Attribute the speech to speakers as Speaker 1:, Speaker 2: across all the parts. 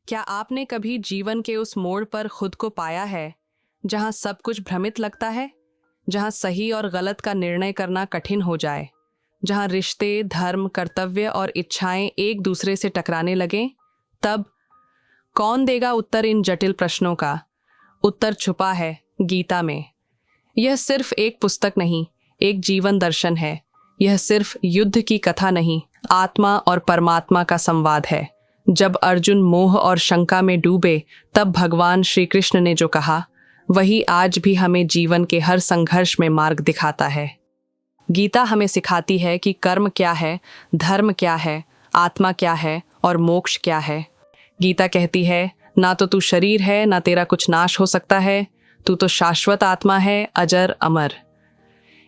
Speaker 1: क्या आपने कभी जीवन के उस मोड़ पर खुद को पाया है जहां सब कुछ भ्रमित लगता है, जहां सही और गलत का निर्णय करना कठिन हो जाए, जहां रिश्ते, धर्म, कर्तव्य और इच्छाएं एक दूसरे से टकराने लगें? तब कौन देगा उत्तर इन जटिल प्रश्नों का? उत्तर छुपा है गीता में। यह सिर्फ एक पुस्तक नहीं, एक जीवन दर्शन है। यह सिर्फ युद्ध की कथा नहीं, आत्मा और परमात्मा का संवाद है। जब अर्जुन मोह और शंका में डूबे, तब भगवान श्री कृष्ण ने जो कहा, वही आज भी हमें जीवन के हर संघर्ष में मार्ग दिखाता है। गीता हमें सिखाती है कि कर्म क्या है, धर्म क्या है, आत्मा क्या है और मोक्ष क्या है। गीता कहती है, ना तो तू शरीर है, ना तेरा कुछ नाश हो सकता है, तू तो शाश्वत आत्मा है, अजर अमर।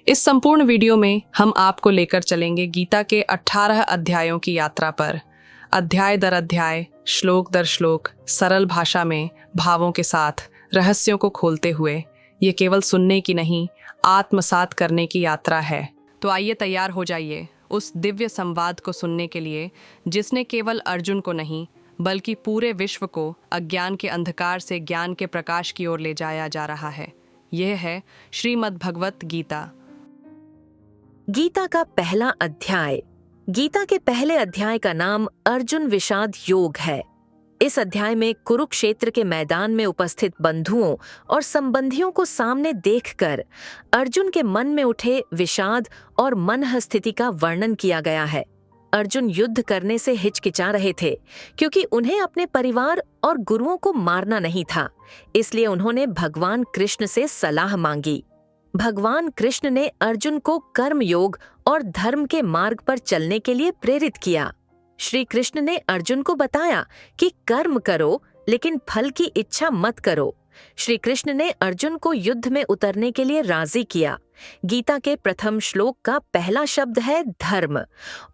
Speaker 1: इस संपूर्ण वीडियो में हम आपको लेकर चलेंगे गीता के 18 अध्यायों की यात्रा पर। अध्याय दर अध्याय, श्लोक दर श्लोक, सरल भाषा में भावों के साथ रहस्यों को खोलते हुए। ये केवल सुनने की नहीं, आत्मसात करने की यात्रा है। तो आइए तैयार हो जाइए उस दिव्य संवाद को सुनने के लिए, जिसने केवल अर्जुन को नहीं बल्कि पूरे विश्व को अज्ञान के अंधकार से ज्ञान के प्रकाश की ओर ले जाया जा रहा है। यह है श्रीमद् भगवत गीता।
Speaker 2: गीता का पहला अध्याय। गीता के पहले अध्याय का नाम अर्जुन विषाद योग है। इस अध्याय में कुरुक्षेत्र के मैदान में उपस्थित बंधुओं और संबंधियों को सामने देखकर अर्जुन के मन में उठे विषाद और मनः स्थिति का वर्णन किया गया है। अर्जुन युद्ध करने से हिचकिचा रहे थे क्योंकि उन्हें अपने परिवार और गुरुओं को मारना नहीं था। इसलिए उन्होंने भगवान कृष्ण से सलाह मांगी। भगवान कृष्ण ने अर्जुन को कर्म योग और धर्म के मार्ग पर चलने के लिए प्रेरित किया। श्री कृष्ण ने अर्जुन को बताया कि कर्म करो, लेकिन फल की इच्छा मत करो। श्री कृष्ण ने अर्जुन को युद्ध में उतरने के लिए राजी किया। गीता के प्रथम श्लोक का पहला शब्द है धर्म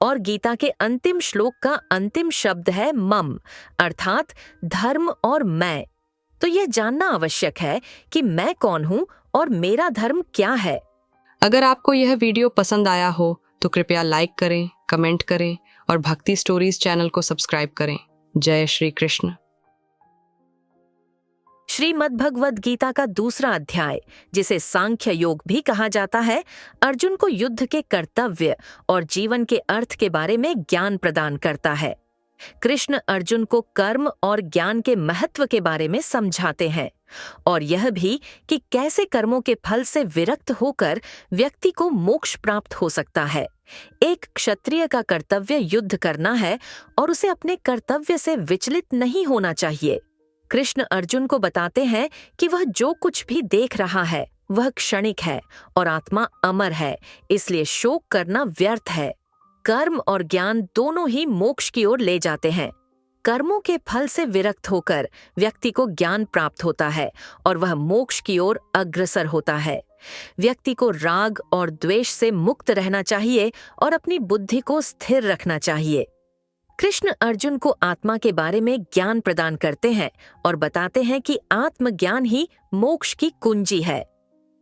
Speaker 2: और गीता के अंतिम श्लोक का अंतिम शब्द है मम, अर्थात धर्म और मैं। तो यह जानना आवश्यक है कि मैं कौन हूँ और मेरा धर्म क्या है।
Speaker 1: अगर आपको यह वीडियो पसंद आया हो तो कृपया लाइक करें, कमेंट करें और भक्ति स्टोरीज चैनल को सब्सक्राइब करें। जय श्री कृष्ण।
Speaker 2: श्रीमद् भगवद गीता का दूसरा अध्याय, जिसे सांख्य योग भी कहा जाता है, अर्जुन को युद्ध के कर्तव्य और जीवन के अर्थ के बारे में ज्ञान प्रदान करता है। कृष्ण अर्जुन को कर्म और ज्ञान के महत्व के बारे में समझाते हैं और यह भी कि कैसे कर्मों के फल से विरक्त होकर व्यक्ति को मोक्ष प्राप्त हो सकता है। एक क्षत्रिय का कर्तव्य युद्ध करना है और उसे अपने कर्तव्य से विचलित नहीं होना चाहिए। कृष्ण अर्जुन को बताते हैं कि वह जो कुछ भी देख रहा है वह क्षणिक है और आत्मा अमर है, इसलिए शोक करना व्यर्थ है। कर्म और ज्ञान दोनों ही मोक्ष की ओर ले जाते हैं। कर्मों के फल से विरक्त होकर व्यक्ति को ज्ञान प्राप्त होता है और वह मोक्ष की ओर अग्रसर होता है। व्यक्ति को राग और द्वेष से मुक्त रहना चाहिए और अपनी बुद्धि को स्थिर रखना चाहिए। कृष्ण अर्जुन को आत्मा के बारे में ज्ञान प्रदान करते हैं और बताते हैं कि आत्मज्ञान ही मोक्ष की कुंजी है।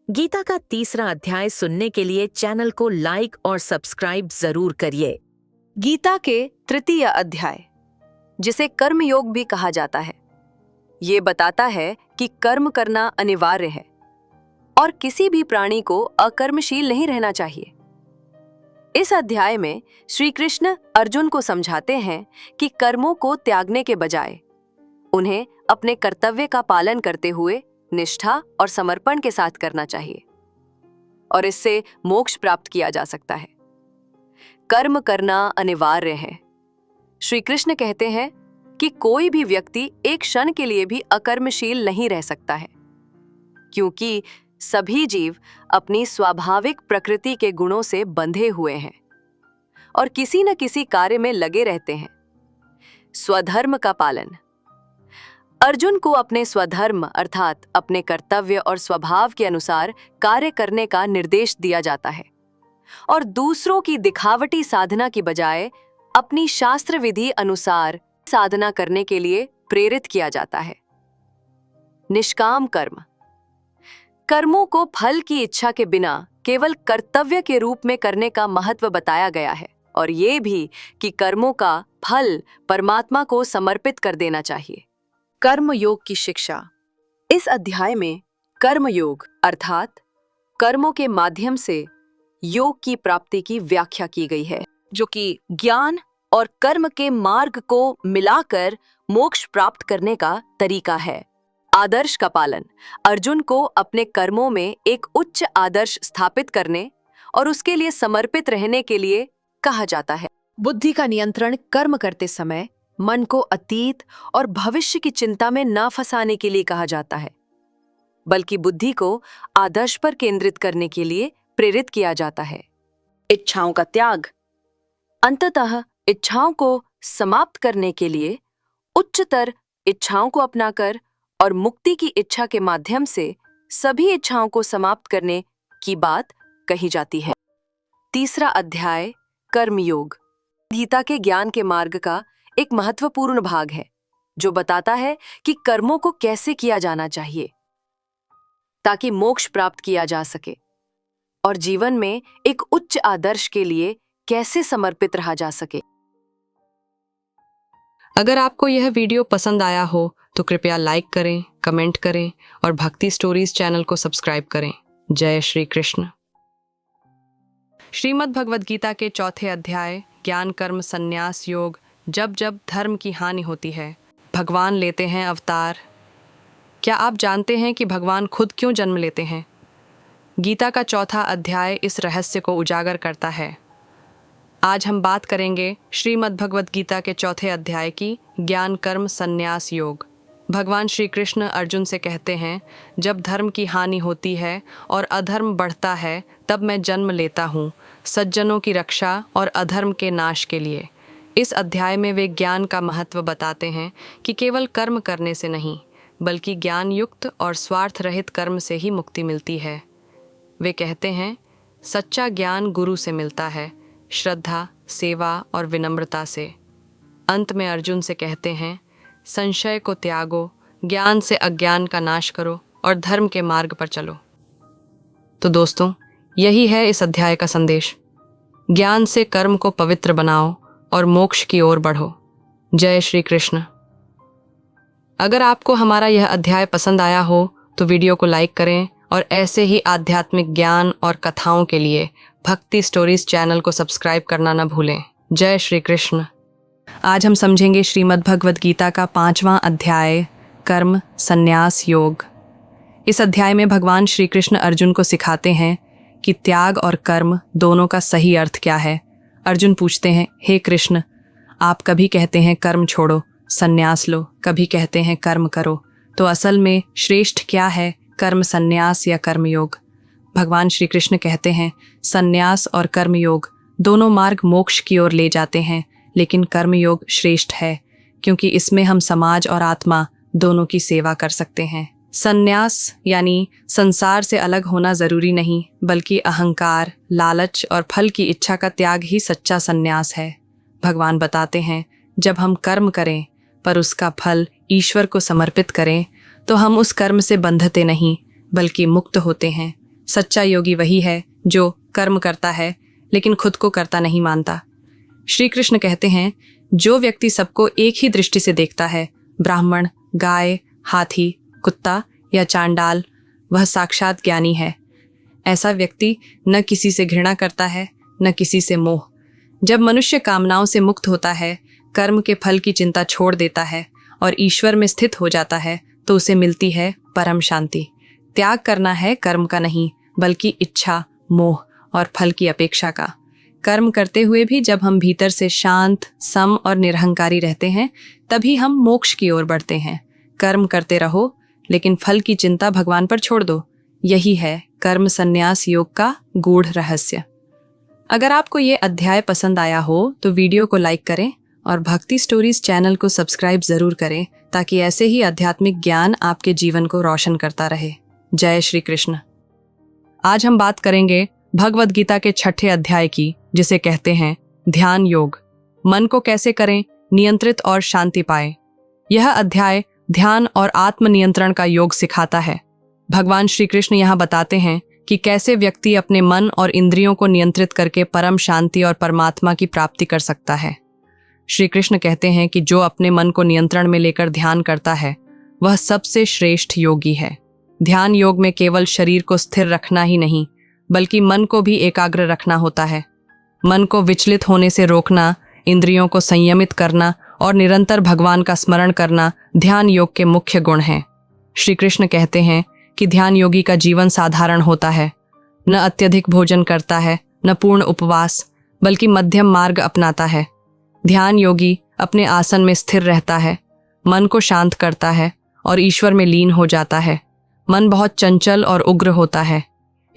Speaker 2: गीता का तीसरा अध्याय सुनने के लिए चैनल को लाइक और सब्सक्राइब जरूर करिए।
Speaker 3: गीता के तृतीय अध्याय, जिसे कर्म योग भी कहा जाता है, ये बताता है कि कर्म करना अनिवार्य है और किसी भी प्राणी को अकर्मशील नहीं रहना चाहिए। इस अध्याय में श्री कृष्ण अर्जुन को समझाते हैं कि कर्मों को त्यागने के बजाय उन्हें अपने कर्तव्य का पालन करते हुए निष्ठा और समर्पण के साथ करना चाहिए और इससे मोक्ष प्राप्त किया जा सकता है। कर्म करना अनिवार्य है। श्री कृष्ण कहते हैं कि कोई भी व्यक्ति एक क्षण के लिए भी अकर्मशील नहीं रह सकता है, क्योंकि सभी जीव अपनी स्वाभाविक प्रकृति के गुणों से बंधे हुए हैं और किसी न किसी कार्य में लगे रहते हैं। स्वधर्म का पालन। अर्जुन को अपने स्वधर्म अर्थात अपने कर्तव्य और स्वभाव के अनुसार कार्य करने का निर्देश दिया जाता है और दूसरों की दिखावटी साधना की बजाय अपनी शास्त्र विधि अनुसार साधना करने के लिए प्रेरित किया जाता है। निष्काम कर्म। कर्मों को फल की इच्छा के बिना केवल कर्तव्य के रूप में करने का महत्व बताया गया है और ये भी कि कर्मों का फल परमात्मा को समर्पित कर देना चाहिए। कर्म योग की शिक्षा। इस अध्याय में कर्म योग अर्थात कर्मों के माध्यम से योग की प्राप्ति की व्याख्या की गई है, जो कि ज्ञान और कर्म के मार्ग को मिलाकर मोक्ष प्राप्त करने का तरीका है। आदर्श का पालन। अर्जुन को अपने कर्मों में एक उच्च आदर्श स्थापित करने और उसके लिए समर्पित रहने के लिए कहा जाता है। बुद्धि का नियंत्रण। कर्म करते समय मन को अतीत और भविष्य की चिंता में न फंसाने के लिए कहा जाता है, बल्कि बुद्धि को आदर्श पर केंद्रित करने के लिए प्रेरित किया जाता है। इच्छाओं का त्याग। अंततः इच्छाओं को समाप्त करने के लिए उच्चतर इच्छाओं को अपनाकर और मुक्ति की इच्छा के माध्यम से सभी इच्छाओं को समाप्त करने की बात कही जाती है। तीसरा अध्याय कर्मयोग गीता के ज्ञान के मार्ग का एक महत्वपूर्ण भाग है, जो बताता है कि कर्मों को कैसे किया जाना चाहिए ताकि मोक्ष प्राप्त किया जा सके और जीवन में एक उच्च आदर्श के लिए कैसे समर्पित रहा जा सके।
Speaker 1: अगर आपको यह वीडियो पसंद आया हो तो कृपया लाइक करें, कमेंट करें और भक्ति स्टोरीज चैनल को सब्सक्राइब करें। जय श्री कृष्ण। श्रीमद् भगवद गीता के चौथे अध्याय ज्ञान कर्म संन्यास योग। जब जब धर्म की हानि होती है, भगवान लेते हैं अवतार। क्या आप जानते हैं कि भगवान खुद क्यों जन्म लेते हैं? गीता का चौथा अध्याय इस रहस्य को उजागर करता है। आज हम बात करेंगे श्रीमद् भगवद गीता के चौथे अध्याय की ज्ञान कर्म संन्यास योग। भगवान श्री कृष्ण अर्जुन से कहते हैं, जब धर्म की हानि होती है और अधर्म बढ़ता है तब मैं जन्म लेता हूँ, सज्जनों की रक्षा और अधर्म के नाश के लिए। इस अध्याय में वे ज्ञान का महत्व बताते हैं कि केवल कर्म करने से नहीं, बल्कि ज्ञान युक्त और स्वार्थ रहित कर्म से ही मुक्ति मिलती है। वे कहते हैं, सच्चा ज्ञान गुरु से मिलता है, श्रद्धा, सेवा और विनम्रता से। अंत में अर्जुन से कहते हैं, संशय को त्यागो, ज्ञान से अज्ञान का नाश करो और धर्म के मार्ग पर चलो। तो दोस्तों, यही है इस अध्याय का संदेश। ज्ञान से कर्म को पवित्र बनाओ और मोक्ष की ओर बढ़ो। जय श्री कृष्ण। अगर आपको हमारा यह अध्याय पसंद आया हो तो वीडियो को लाइक करें और ऐसे ही आध्यात्मिक ज्ञान और कथाओं के लिए भक्ति स्टोरीज चैनल को सब्सक्राइब करना न भूलें। जय श्री कृष्ण। आज हम समझेंगे श्रीमद् भगवद गीता का 5वां अध्याय कर्म संन्यास योग। इस अध्याय में भगवान श्री कृष्ण अर्जुन को सिखाते हैं कि त्याग और कर्म दोनों का सही अर्थ क्या है। अर्जुन पूछते हैं, हे कृष्ण, आप कभी कहते हैं कर्म छोड़ो, संन्यास लो, कभी कहते हैं कर्म करो, तो असल में श्रेष्ठ क्या है, कर्म संन्यास या कर्मयोग? भगवान श्री कृष्ण कहते हैं, संन्यास और कर्मयोग दोनों मार्ग मोक्ष की ओर ले जाते हैं, लेकिन कर्मयोग श्रेष्ठ है क्योंकि इसमें हम समाज और आत्मा दोनों की सेवा कर सकते हैं। संन्यास यानी संसार से अलग होना जरूरी नहीं, बल्कि अहंकार, लालच और फल की इच्छा का त्याग ही सच्चा संन्यास है। भगवान बताते हैं, जब हम कर्म करें पर उसका फल ईश्वर को समर्पित करें तो हम उस कर्म से बंधते नहीं, बल्कि मुक्त होते हैं। सच्चा योगी वही है जो कर्म करता है लेकिन खुद को करता नहीं मानता। श्री कृष्ण कहते हैं, जो व्यक्ति सबको एक ही दृष्टि से देखता है, ब्राह्मण, गाय, हाथी, कुत्ता या चांडाल, वह साक्षात ज्ञानी है। ऐसा व्यक्ति न किसी से घृणा करता है, न किसी से मोह। जब मनुष्य कामनाओं से मुक्त होता है, कर्म के फल की चिंता छोड़ देता है और ईश्वर में स्थित हो जाता है, तो उसे मिलती है परम शांति। त्याग करना है कर्म का नहीं, बल्कि इच्छा, मोह और फल की अपेक्षा का। कर्म करते हुए भी जब हम भीतर से शांत, सम और निरहंकारी रहते हैं, तभी हम मोक्ष की ओर बढ़ते हैं। कर्म करते रहो, लेकिन फल की चिंता भगवान पर छोड़ दो। यही है कर्म संन्यास योग का गूढ़ रहस्य। अगर आपको ये अध्याय पसंद आया हो तो वीडियो को लाइक करें और भक्ति स्टोरीज चैनल को सब्सक्राइब जरूर करें, ताकि ऐसे ही आध्यात्मिक ज्ञान आपके जीवन को रोशन करता रहे। जय श्री कृष्ण। आज हम बात करेंगे भगवद गीता के 6ठे अध्याय की, जिसे कहते हैं ध्यान योग। मन को कैसे करें, नियंत्रित और शांति पाए। यह अध्याय ध्यान और आत्म नियंत्रण का योग सिखाता है। भगवान श्री कृष्ण यहाँ बताते हैं कि कैसे व्यक्ति अपने मन और इंद्रियों को नियंत्रित करके परम शांति और परमात्मा की प्राप्ति कर सकता है। श्री कृष्ण कहते हैं कि जो अपने मन को नियंत्रण में लेकर ध्यान करता है, वह सबसे श्रेष्ठ योगी है। ध्यान योग में केवल शरीर को स्थिर रखना ही नहीं, बल्कि मन को भी एकाग्र रखना होता है। मन को विचलित होने से रोकना, इंद्रियों को संयमित करना और निरंतर भगवान का स्मरण करना ध्यान योग के मुख्य गुण हैं। श्री कृष्ण कहते हैं कि ध्यान योगी का जीवन साधारण होता है, न अत्यधिक भोजन करता है, न पूर्ण उपवास, बल्कि मध्यम मार्ग अपनाता है। ध्यान योगी अपने आसन में स्थिर रहता है, मन को शांत करता है और ईश्वर में लीन हो जाता है। मन बहुत चंचल और उग्र होता है,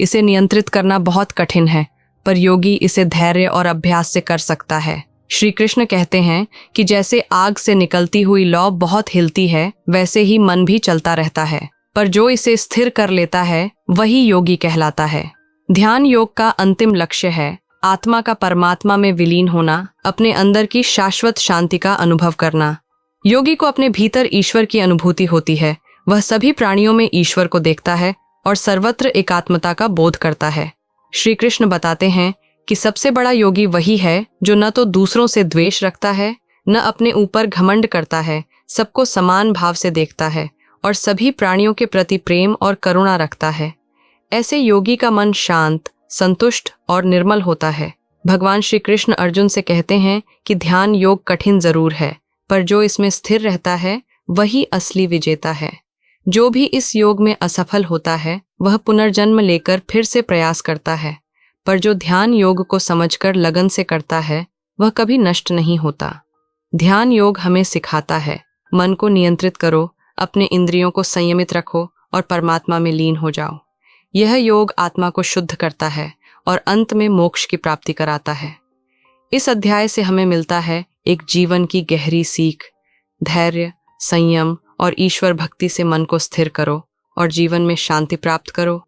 Speaker 1: इसे नियंत्रित करना बहुत कठिन है, पर योगी इसे धैर्य और अभ्यास से कर सकता है। श्री कृष्ण कहते हैं कि जैसे आग से निकलती हुई लौ बहुत हिलती है, वैसे ही मन भी चलता रहता है, पर जो इसे स्थिर कर लेता है वही योगी कहलाता है। ध्यान योग का अंतिम लक्ष्य है आत्मा का परमात्मा में विलीन होना, अपने अंदर की शाश्वत शांति का अनुभव करना। योगी को अपने भीतर ईश्वर की अनुभूति होती है। वह सभी प्राणियों में ईश्वर को देखता है और सर्वत्र एकात्मता का बोध करता है। श्री कृष्ण बताते हैं कि सबसे बड़ा योगी वही है जो न तो दूसरों से द्वेष रखता है, न अपने ऊपर घमंड करता है, सबको समान भाव से देखता है और सभी प्राणियों के प्रति प्रेम और करुणा रखता है। ऐसे योगी का मन शांत, संतुष्ट और निर्मल होता है। भगवान श्री कृष्ण अर्जुन से कहते हैं कि ध्यान योग कठिन जरूर है, पर जो इसमें स्थिर रहता है वही असली विजेता है। जो भी इस योग में असफल होता है वह पुनर्जन्म लेकर फिर से प्रयास करता है, पर जो ध्यान योग को समझकर लगन से करता है वह कभी नष्ट नहीं होता। ध्यान योग हमें सिखाता है, मन को नियंत्रित करो, अपने इंद्रियों को संयमित रखो और परमात्मा में लीन हो जाओ। यह योग आत्मा को शुद्ध करता है और अंत में मोक्ष की प्राप्ति कराता है। इस अध्याय से हमें मिलता है एक जीवन की गहरी सीख। धैर्य, संयम और ईश्वर भक्ति से मन को स्थिर करो और जीवन में शांति प्राप्त करो।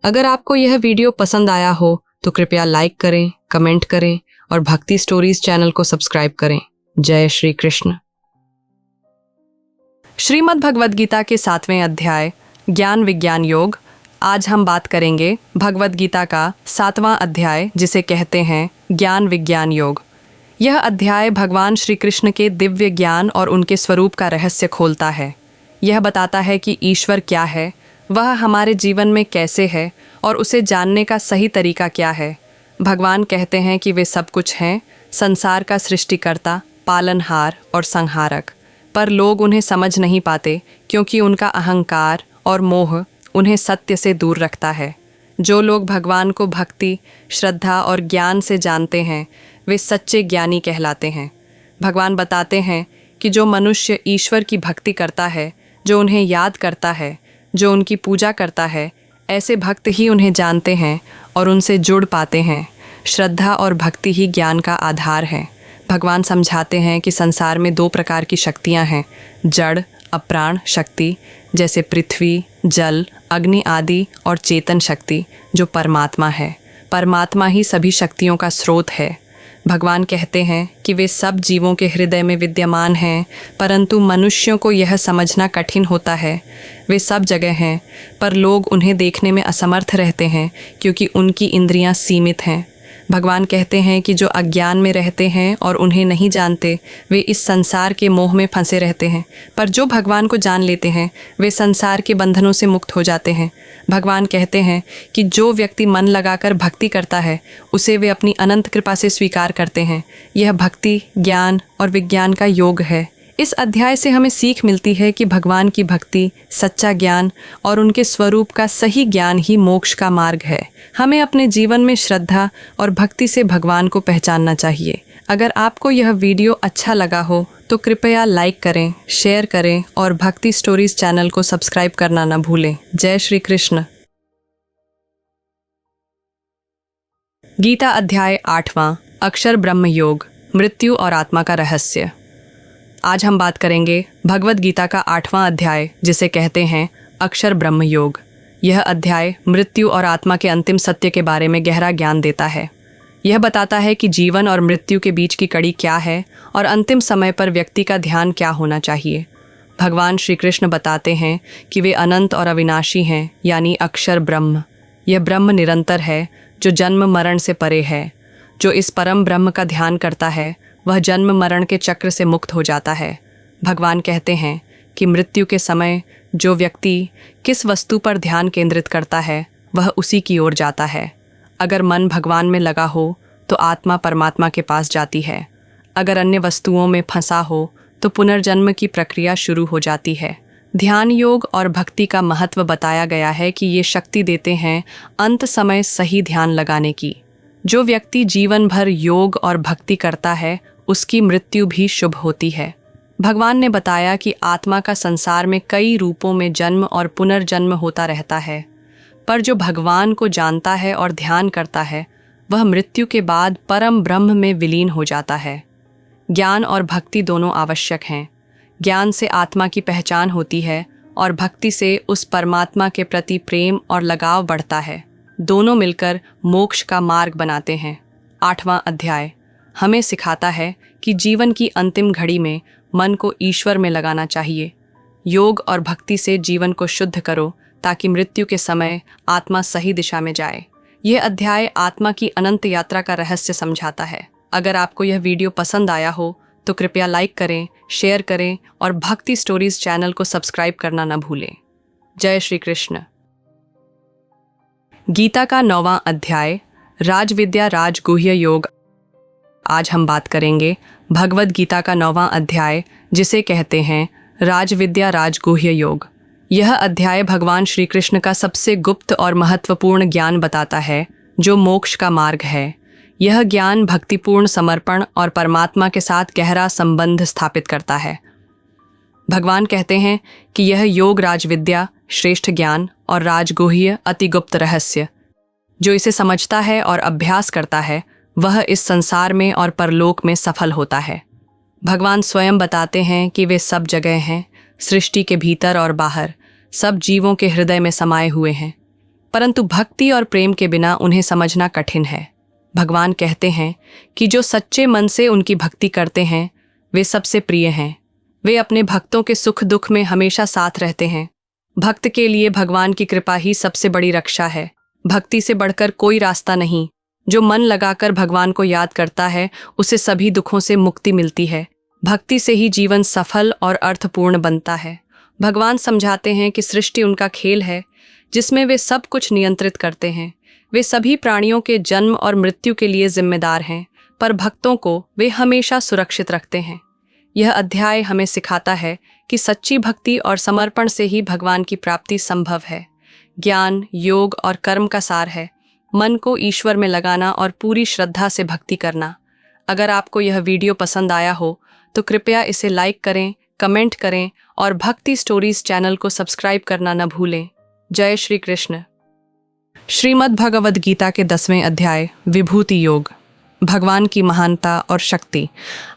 Speaker 1: अगर आपको यह वीडियो पसंद आया हो तो कृपया लाइक करें, कमेंट करें और भक्ति स्टोरीज चैनल को सब्सक्राइब करें। जय श्री कृष्ण। श्रीमद् भगवद गीता के 7वें अध्याय ज्ञान विज्ञान योग। आज हम बात करेंगे भगवद गीता का 7वां अध्याय, जिसे कहते हैं ज्ञान विज्ञान योग। यह अध्याय भगवान श्री कृष्ण के दिव्य ज्ञान और उनके स्वरूप का रहस्य खोलता है। यह बताता है कि ईश्वर क्या है, वह हमारे जीवन में कैसे है और उसे जानने का सही तरीका क्या है। भगवान कहते हैं कि वे सब कुछ हैं, संसार का सृष्टिकर्ता, पालनहार और संहारक, पर लोग उन्हें समझ नहीं पाते क्योंकि उनका अहंकार और मोह उन्हें सत्य से दूर रखता है। जो लोग भगवान को भक्ति, श्रद्धा और ज्ञान से जानते हैं वे सच्चे ज्ञानी कहलाते हैं। भगवान बताते हैं कि जो मनुष्य ईश्वर की भक्ति करता है, जो उन्हें याद करता है, जो उनकी पूजा करता है, ऐसे भक्त ही उन्हें जानते हैं और उनसे जुड़ पाते हैं। श्रद्धा और भक्ति ही ज्ञान का आधार है। भगवान समझाते हैं कि संसार में 2 प्रकार की शक्तियाँ हैं, जड़ अप्राण शक्ति जैसे पृथ्वी, जल, अग्नि आदि, और चेतन शक्ति जो परमात्मा है। परमात्मा ही सभी शक्तियों का स्रोत है। भगवान कहते हैं कि वे सब जीवों के हृदय में विद्यमान हैं, परंतु मनुष्यों को यह समझना कठिन होता है। वे सब जगह हैं, पर लोग उन्हें देखने में असमर्थ रहते हैं क्योंकि उनकी इंद्रियां सीमित हैं। भगवान कहते हैं कि जो अज्ञान में रहते हैं और उन्हें नहीं जानते, वे इस संसार के मोह में फंसे रहते हैं, पर जो भगवान को जान लेते हैं वे संसार के बंधनों से मुक्त हो जाते हैं। भगवान कहते हैं कि जो व्यक्ति मन लगाकर भक्ति करता है उसे वे अपनी अनंत कृपा से स्वीकार करते हैं। यह भक्ति, ज्ञान और विज्ञान का योग है। इस अध्याय से हमें सीख मिलती है कि भगवान की भक्ति, सच्चा ज्ञान और उनके स्वरूप का सही ज्ञान ही मोक्ष का मार्ग है। हमें अपने जीवन में श्रद्धा और भक्ति से भगवान को पहचानना चाहिए। अगर आपको यह वीडियो अच्छा लगा हो तो कृपया लाइक करें, शेयर करें और भक्ति स्टोरीज चैनल को सब्सक्राइब करना न भूलें। जय श्री कृष्ण। गीता अध्याय 8वां अक्षर ब्रह्म योग, मृत्यु और आत्मा का रहस्य। आज हम बात करेंगे भगवद गीता का 8वां अध्याय, जिसे कहते हैं अक्षर ब्रह्म योग। यह अध्याय मृत्यु और आत्मा के अंतिम सत्य के बारे में गहरा ज्ञान देता है। यह बताता है कि जीवन और मृत्यु के बीच की कड़ी क्या है और अंतिम समय पर व्यक्ति का ध्यान क्या होना चाहिए। भगवान श्री कृष्ण बताते हैं कि वे अनंत और अविनाशी हैं, यानी अक्षर ब्रह्म। यह ब्रह्म निरंतर है जो जन्म मरण से परे है। जो इस परम ब्रह्म का ध्यान करता है वह जन्म मरण के चक्र से मुक्त हो जाता है। भगवान कहते हैं कि मृत्यु के समय जो व्यक्ति किस वस्तु पर ध्यान केंद्रित करता है वह उसी की ओर जाता है। अगर मन भगवान में लगा हो तो आत्मा परमात्मा के पास जाती है। अगर अन्य वस्तुओं में फंसा हो तो पुनर्जन्म की प्रक्रिया शुरू हो जाती है। ध्यान योग और भक्ति का महत्व बताया गया है कि ये शक्ति देते हैं अंत समय सही ध्यान लगाने की। जो व्यक्ति जीवन भर योग और भक्ति करता है उसकी मृत्यु भी शुभ होती है। भगवान ने बताया कि आत्मा का संसार में कई रूपों में जन्म और पुनर्जन्म होता रहता है, पर जो भगवान को जानता है और ध्यान करता है वह मृत्यु के बाद परम ब्रह्म में विलीन हो जाता है। ज्ञान और भक्ति दोनों आवश्यक हैं। ज्ञान से आत्मा की पहचान होती है और भक्ति से उस परमात्मा के प्रति प्रेम और लगाव बढ़ता है। दोनों मिलकर मोक्ष का मार्ग बनाते हैं। 8वां अध्याय हमें सिखाता है कि जीवन की अंतिम घड़ी में मन को ईश्वर में लगाना चाहिए। योग और भक्ति से जीवन को शुद्ध करो ताकि मृत्यु के समय आत्मा सही दिशा में जाए। यह अध्याय आत्मा की अनंत यात्रा का रहस्य समझाता है। अगर आपको यह वीडियो पसंद आया हो तो कृपया लाइक करें, शेयर करें और भक्ति स्टोरीज चैनल को सब्सक्राइब करना न भूलें। जय श्री कृष्ण। गीता का 9वां अध्याय राजविद्या राजगुह्य योग। आज हम बात करेंगे भगवद गीता का 9वां अध्याय जिसे कहते हैं राजविद्या राजगुह्य योग। यह अध्याय भगवान श्री कृष्ण का सबसे गुप्त और महत्वपूर्ण ज्ञान बताता है जो मोक्ष का मार्ग है। यह ज्ञान भक्तिपूर्ण समर्पण और परमात्मा के साथ गहरा संबंध स्थापित करता है। भगवान कहते हैं कि यह योग राजविद्या श्रेष्ठ ज्ञान और राजगुह्य अति गुप्त रहस्य, जो इसे समझता है और अभ्यास करता है वह इस संसार में और परलोक में सफल होता है। भगवान स्वयं बताते हैं कि वे सब जगह हैं, सृष्टि के भीतर और बाहर, सब जीवों के हृदय में समाये हुए हैं, परंतु भक्ति और प्रेम के बिना उन्हें समझना कठिन है। भगवान कहते हैं कि जो सच्चे मन से उनकी भक्ति करते हैं वे सबसे प्रिय हैं। वे अपने भक्तों के सुख दुख में हमेशा साथ रहते हैं। भक्त के लिए भगवान की कृपा ही सबसे बड़ी रक्षा है। भक्ति से बढ़कर कोई रास्ता नहीं। जो मन लगाकर भगवान को याद करता है उसे सभी दुखों से मुक्ति मिलती है। भक्ति से ही जीवन सफल और अर्थपूर्ण बनता है। भगवान समझाते हैं कि सृष्टि उनका खेल है जिसमें वे सब कुछ नियंत्रित करते हैं। वे सभी प्राणियों के जन्म और मृत्यु के लिए जिम्मेदार हैं, पर भक्तों को वे हमेशा सुरक्षित रखते हैं। यह अध्याय हमें सिखाता है कि सच्ची भक्ति और समर्पण से ही भगवान की प्राप्ति संभव है। ज्ञान, योग और कर्म का सार है मन को ईश्वर में लगाना और पूरी श्रद्धा से भक्ति करना। अगर आपको यह वीडियो पसंद आया हो तो कृपया इसे लाइक करें, कमेंट करें और भक्ति स्टोरीज चैनल को सब्सक्राइब करना न भूलें। जय श्री कृष्ण। श्रीमद् भगवद गीता के 10वें अध्याय विभूति योग, भगवान की महानता और शक्ति।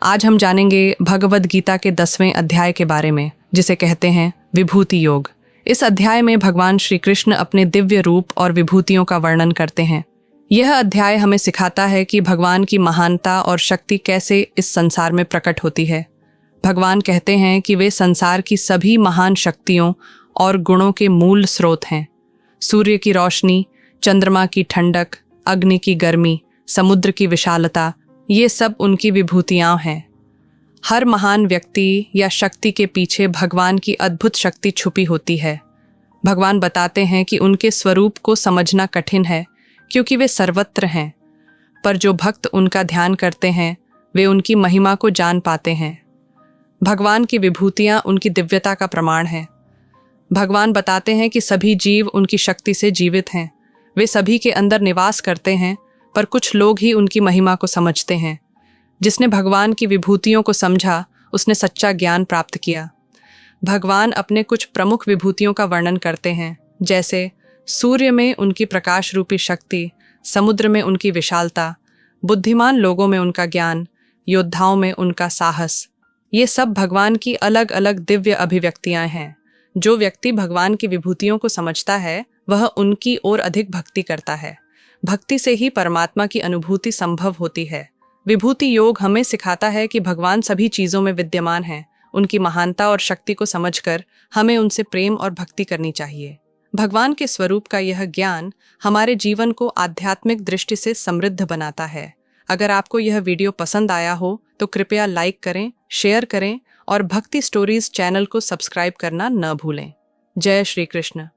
Speaker 1: आज हम जानेंगे भगवद गीता के 10वें अध्याय के बारे में जिसे कहते हैं विभूति योग। इस अध्याय में भगवान श्री कृष्ण अपने दिव्य रूप और विभूतियों का वर्णन करते हैं। यह अध्याय हमें सिखाता है कि भगवान की महानता और शक्ति कैसे इस संसार में प्रकट होती है। भगवान कहते हैं कि वे संसार की सभी महान शक्तियों और गुणों के मूल स्रोत हैं। सूर्य की रोशनी, चंद्रमा की ठंडक, अग्नि की गर्मी, समुद्र की विशालता, ये सब उनकी विभूतियां हैं। हर महान व्यक्ति या शक्ति के पीछे भगवान की अद्भुत शक्ति छुपी होती है। भगवान बताते हैं कि उनके स्वरूप को समझना कठिन है क्योंकि वे सर्वत्र हैं, पर जो भक्त उनका ध्यान करते हैं वे उनकी महिमा को जान पाते हैं। भगवान की विभूतियां उनकी दिव्यता का प्रमाण हैं। भगवान बताते हैं कि सभी जीव उनकी शक्ति से जीवित हैं। वे सभी के अंदर निवास करते हैं, पर कुछ लोग ही उनकी महिमा को समझते हैं। जिसने भगवान की विभूतियों को समझा उसने सच्चा ज्ञान प्राप्त किया। भगवान अपने कुछ प्रमुख विभूतियों का वर्णन करते हैं, जैसे सूर्य में उनकी प्रकाश रूपी शक्ति, समुद्र में उनकी विशालता, बुद्धिमान लोगों में उनका ज्ञान, योद्धाओं में उनका साहस। ये सब भगवान की अलग अलग दिव्य अभिव्यक्तियां हैं। जो व्यक्ति भगवान की विभूतियों को समझता है वह उनकी ओर अधिक भक्ति करता है। भक्ति से ही परमात्मा की अनुभूति संभव होती है। विभूति योग हमें सिखाता है कि भगवान सभी चीज़ों में विद्यमान हैं। उनकी महानता और शक्ति को समझकर हमें उनसे प्रेम और भक्ति करनी चाहिए। भगवान के स्वरूप का यह ज्ञान हमारे जीवन को आध्यात्मिक दृष्टि से समृद्ध बनाता है। अगर आपको यह वीडियो पसंद आया हो तो कृपया लाइक करें, शेयर करें और भक्ति स्टोरीज चैनल को सब्सक्राइब करना न भूलें। जय श्री कृष्ण।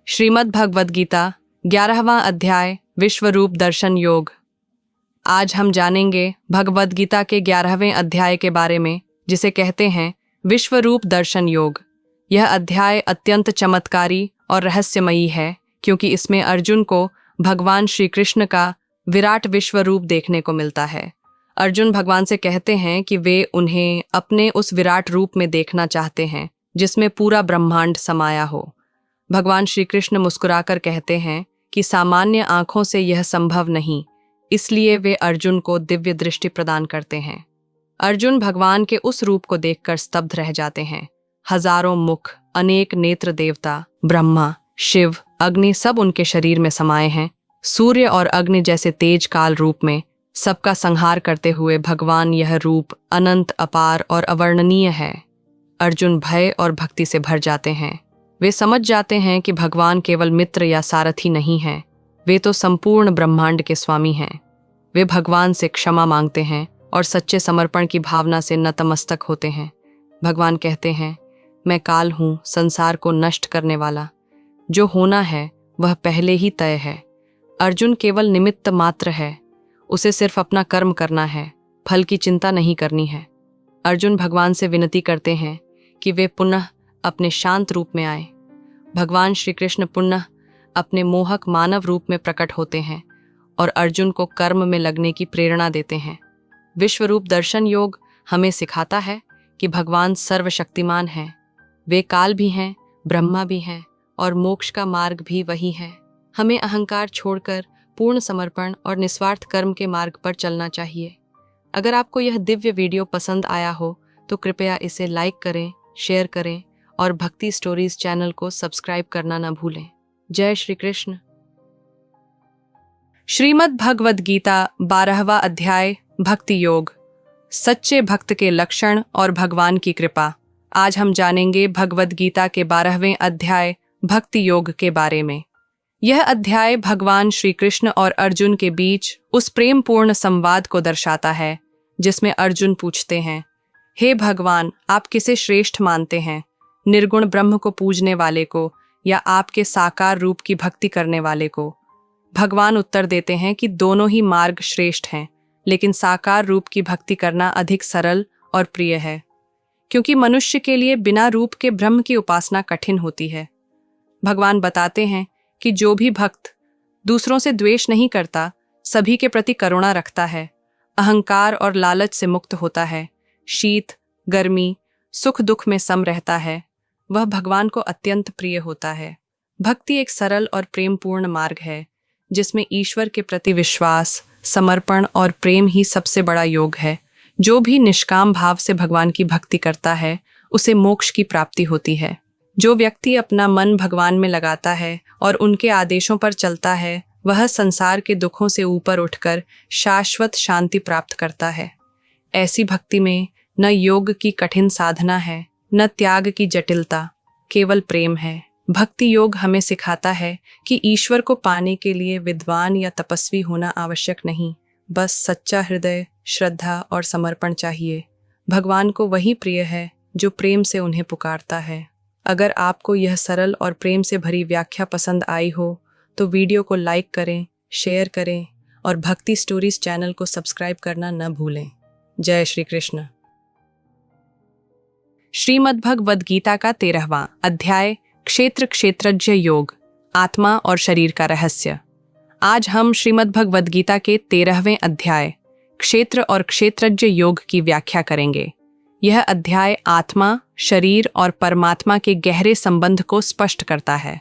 Speaker 1: श्रीमद् भगवद गीता 11वां अध्याय विश्वरूप दर्शन योग। आज हम जानेंगे भगवद गीता के 11वें अध्याय के बारे में, जिसे कहते हैं विश्वरूप दर्शन योग। यह अध्याय अत्यंत चमत्कारी और रहस्यमयी है, क्योंकि इसमें अर्जुन को भगवान श्री कृष्ण का विराट विश्वरूप देखने को मिलता है। अर्जुन भगवान से कहते हैं कि वे उन्हें अपने उस विराट रूप में देखना चाहते हैं जिसमें पूरा ब्रह्मांड समाया हो। भगवान श्री कृष्ण मुस्कुराकर कहते हैं कि सामान्य आंखों से यह संभव नहीं, इसलिए वे अर्जुन को दिव्य दृष्टि प्रदान करते हैं। अर्जुन भगवान के उस रूप को देखकर स्तब्ध रह जाते हैं। हजारों मुख, अनेक नेत्र देवता, ब्रह्मा, शिव, अग्नि सब उनके शरीर में समाये हैं। सूर्य और अग्नि जैसे तेज काल रूप में सबका संहार करते हुए भगवान यह रूप अनंत, अपार और अवर्णनीय है। अर्जुन भय और भक्ति से भर जाते हैं। वे समझ जाते हैं कि भगवान केवल मित्र या सारथी नहीं हैं, वे तो संपूर्ण ब्रह्मांड के स्वामी हैं। वे भगवान से क्षमा मांगते हैं और सच्चे समर्पण की भावना से नतमस्तक होते हैं। भगवान कहते हैं, मैं काल हूँ, संसार को नष्ट करने वाला। जो होना है वह पहले ही तय है। अर्जुन केवल निमित्त मात्र है, उसे सिर्फ अपना कर्म करना है, फल की चिंता नहीं करनी है। अर्जुन भगवान से विनती करते हैं कि वे पुनः अपने शांत रूप में आए। भगवान श्री कृष्ण पुनः अपने मोहक मानव रूप में प्रकट होते हैं और अर्जुन को कर्म में लगने की प्रेरणा देते हैं। विश्वरूप दर्शन योग हमें सिखाता है कि भगवान सर्वशक्तिमान हैं। वे काल भी हैं, ब्रह्मा भी हैं और मोक्ष का मार्ग भी वही है। हमें अहंकार छोड़कर पूर्ण समर्पण और निस्वार्थ कर्म के मार्ग पर चलना चाहिए। अगर आपको यह दिव्य वीडियो पसंद आया हो तो कृपया इसे लाइक करें, शेयर करें और भक्ति स्टोरीज चैनल को सब्सक्राइब करना न भूलें। जय श्री कृष्ण। श्रीमद् भगवद गीता 12वां अध्याय भक्ति योग। सच्चे भक्त के लक्षण और भगवान की कृपा। आज हम जानेंगे भगवद गीता के 12वें अध्याय भक्ति योग के बारे में। यह अध्याय भगवान श्री कृष्ण और अर्जुन के बीच उस प्रेमपूर्ण संवाद को दर्शाता है जिसमें अर्जुन पूछते हैं, हे भगवान, आप किसे श्रेष्ठ मानते हैं, निर्गुण ब्रह्म को पूजने वाले को या आपके साकार रूप की भक्ति करने वाले को? भगवान उत्तर देते हैं कि दोनों ही मार्ग श्रेष्ठ हैं, लेकिन साकार रूप की भक्ति करना अधिक सरल और प्रिय है, क्योंकि मनुष्य के लिए बिना रूप के ब्रह्म की उपासना कठिन होती है। भगवान बताते हैं कि जो भी भक्त दूसरों से द्वेष नहीं करता, सभी के प्रति करुणा रखता है, अहंकार और लालच से मुक्त होता है, शीत, गर्मी, सुख दुख में सम रहता है, वह भगवान को अत्यंत प्रिय होता है। भक्ति एक सरल और प्रेमपूर्ण मार्ग है जिसमें ईश्वर के प्रति विश्वास, समर्पण और प्रेम ही सबसे बड़ा योग है। जो भी निष्काम भाव से भगवान की भक्ति करता है उसे मोक्ष की प्राप्ति होती है। जो व्यक्ति अपना मन भगवान में लगाता है और उनके आदेशों पर चलता है, वह संसार के दुखों से ऊपर उठकर शाश्वत शांति प्राप्त करता है। ऐसी भक्ति में न योग की कठिन साधना है, न त्याग की जटिलता, केवल प्रेम है। भक्ति योग हमें सिखाता है कि ईश्वर को पाने के लिए विद्वान या तपस्वी होना आवश्यक नहीं, बस सच्चा हृदय, श्रद्धा और समर्पण चाहिए। भगवान को वही प्रिय है जो प्रेम से उन्हें पुकारता है। अगर आपको यह सरल और प्रेम से भरी व्याख्या पसंद आई हो तो वीडियो को लाइक करें, शेयर करें और भक्ति स्टोरीज चैनल को सब्सक्राइब करना न भूलें। जय श्री कृष्ण। श्रीमद् भगवद गीता का 13वां अध्याय क्षेत्र क्षेत्रज्ञ योग, आत्मा और शरीर का रहस्य। आज हम श्रीमद् भगवद गीता के 13वें अध्याय क्षेत्र और क्षेत्रज्ञ योग की व्याख्या करेंगे। यह अध्याय आत्मा, शरीर और परमात्मा के गहरे संबंध को स्पष्ट करता है।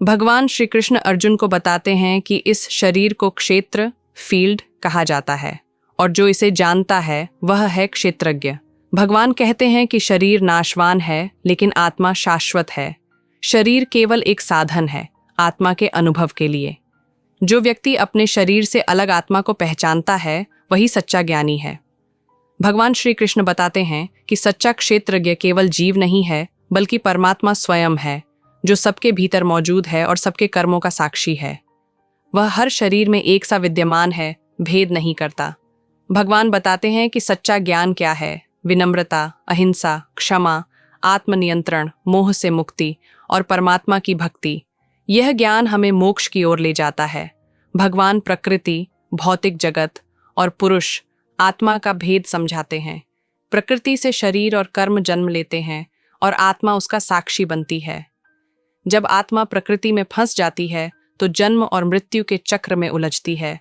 Speaker 1: भगवान श्री कृष्ण अर्जुन को बताते हैं कि इस शरीर को क्षेत्र, फील्ड कहा जाता है और जो इसे जानता है वह है क्षेत्रज्ञ। भगवान कहते हैं कि शरीर नाशवान है लेकिन आत्मा शाश्वत है। शरीर केवल एक साधन है आत्मा के अनुभव के लिए। जो व्यक्ति अपने शरीर से अलग आत्मा को पहचानता है वही सच्चा ज्ञानी है। भगवान श्री कृष्ण बताते हैं कि सच्चा क्षेत्रज्ञ केवल जीव नहीं है बल्कि परमात्मा स्वयं है, जो सबके भीतर मौजूद है और सबके कर्मों का साक्षी है। वह हर शरीर में एक सा विद्यमान है, भेद नहीं करता। भगवान बताते हैं कि सच्चा ज्ञान क्या है। विनम्रता, अहिंसा, क्षमा, आत्मनियंत्रण, मोह से मुक्ति और परमात्मा की भक्ति। यह ज्ञान हमें मोक्ष की ओर ले जाता है। भगवान प्रकृति, भौतिक जगत और पुरुष, आत्मा का भेद समझाते हैं। प्रकृति से शरीर और कर्म जन्म लेते हैं और आत्मा उसका साक्षी बनती है। जब आत्मा प्रकृति में फंस जाती है तो जन्म और मृत्यु के चक्र में उलझती है।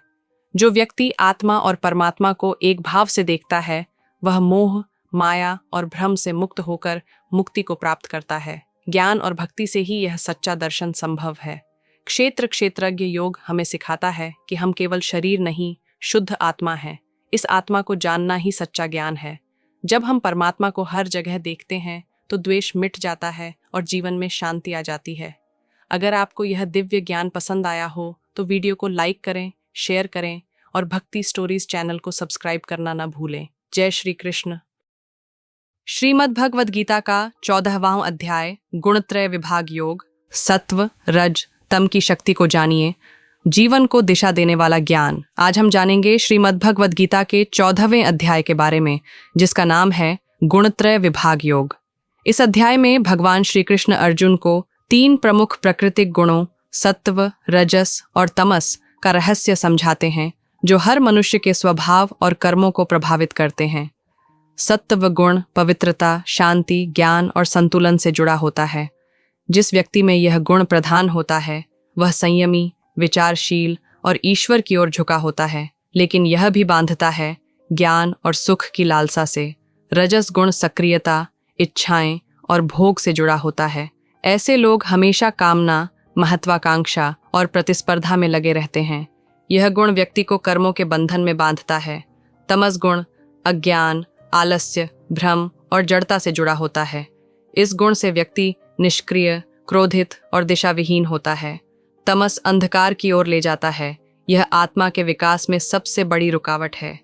Speaker 1: जो व्यक्ति आत्मा और परमात्मा को एक भाव से देखता है वह मोह, माया और भ्रम से मुक्त होकर मुक्ति को प्राप्त करता है। ज्ञान और भक्ति से ही यह सच्चा दर्शन संभव है। क्षेत्रज्ञ योग हमें सिखाता है कि हम केवल शरीर नहीं, शुद्ध आत्मा हैं। इस आत्मा को जानना ही सच्चा ज्ञान है। जब हम परमात्मा को हर जगह देखते हैं तो द्वेष मिट जाता है और जीवन में शांति आ जाती है। अगर आपको यह दिव्य ज्ञान पसंद आया हो तो वीडियो को लाइक करें, शेयर करें और भक्ति स्टोरीज चैनल को सब्सक्राइब करना न भूलें। जय श्री कृष्ण। श्रीमद् भगवद गीता का 14वां अध्याय गुणत्रय विभाग योग। सत्व, रज, तम की शक्ति को जानिए, जीवन को दिशा देने वाला ज्ञान। आज हम जानेंगे श्रीमद् भगवद गीता के 14वें अध्याय के बारे में, जिसका नाम है गुणत्रय विभाग योग। इस अध्याय में भगवान श्री कृष्ण अर्जुन को 3 प्रमुख प्राकृतिक गुणों सत्व, रजस और तमस का रहस्य समझाते हैं, जो हर मनुष्य के स्वभाव और कर्मों को प्रभावित करते हैं। सत्व गुण पवित्रता, शांति, ज्ञान और संतुलन से जुड़ा होता है। जिस व्यक्ति में यह गुण प्रधान होता है वह संयमी, विचारशील और ईश्वर की ओर झुका होता है, लेकिन यह भी बांधता है ज्ञान और सुख की लालसा से। रजस गुण सक्रियता, इच्छाएं और भोग से जुड़ा होता है। ऐसे लोग हमेशा कामना, महत्वाकांक्षा और प्रतिस्पर्धा में लगे रहते हैं। यह गुण व्यक्ति को कर्मों के बंधन में बांधता है। तमस गुण अज्ञान, आलस्य, भ्रम और जड़ता से जुड़ा होता है। इस गुण से व्यक्ति निष्क्रिय, क्रोधित और दिशाविहीन होता है। तमस अंधकार की ओर ले जाता है। यह आत्मा के विकास में सबसे बड़ी रुकावट है।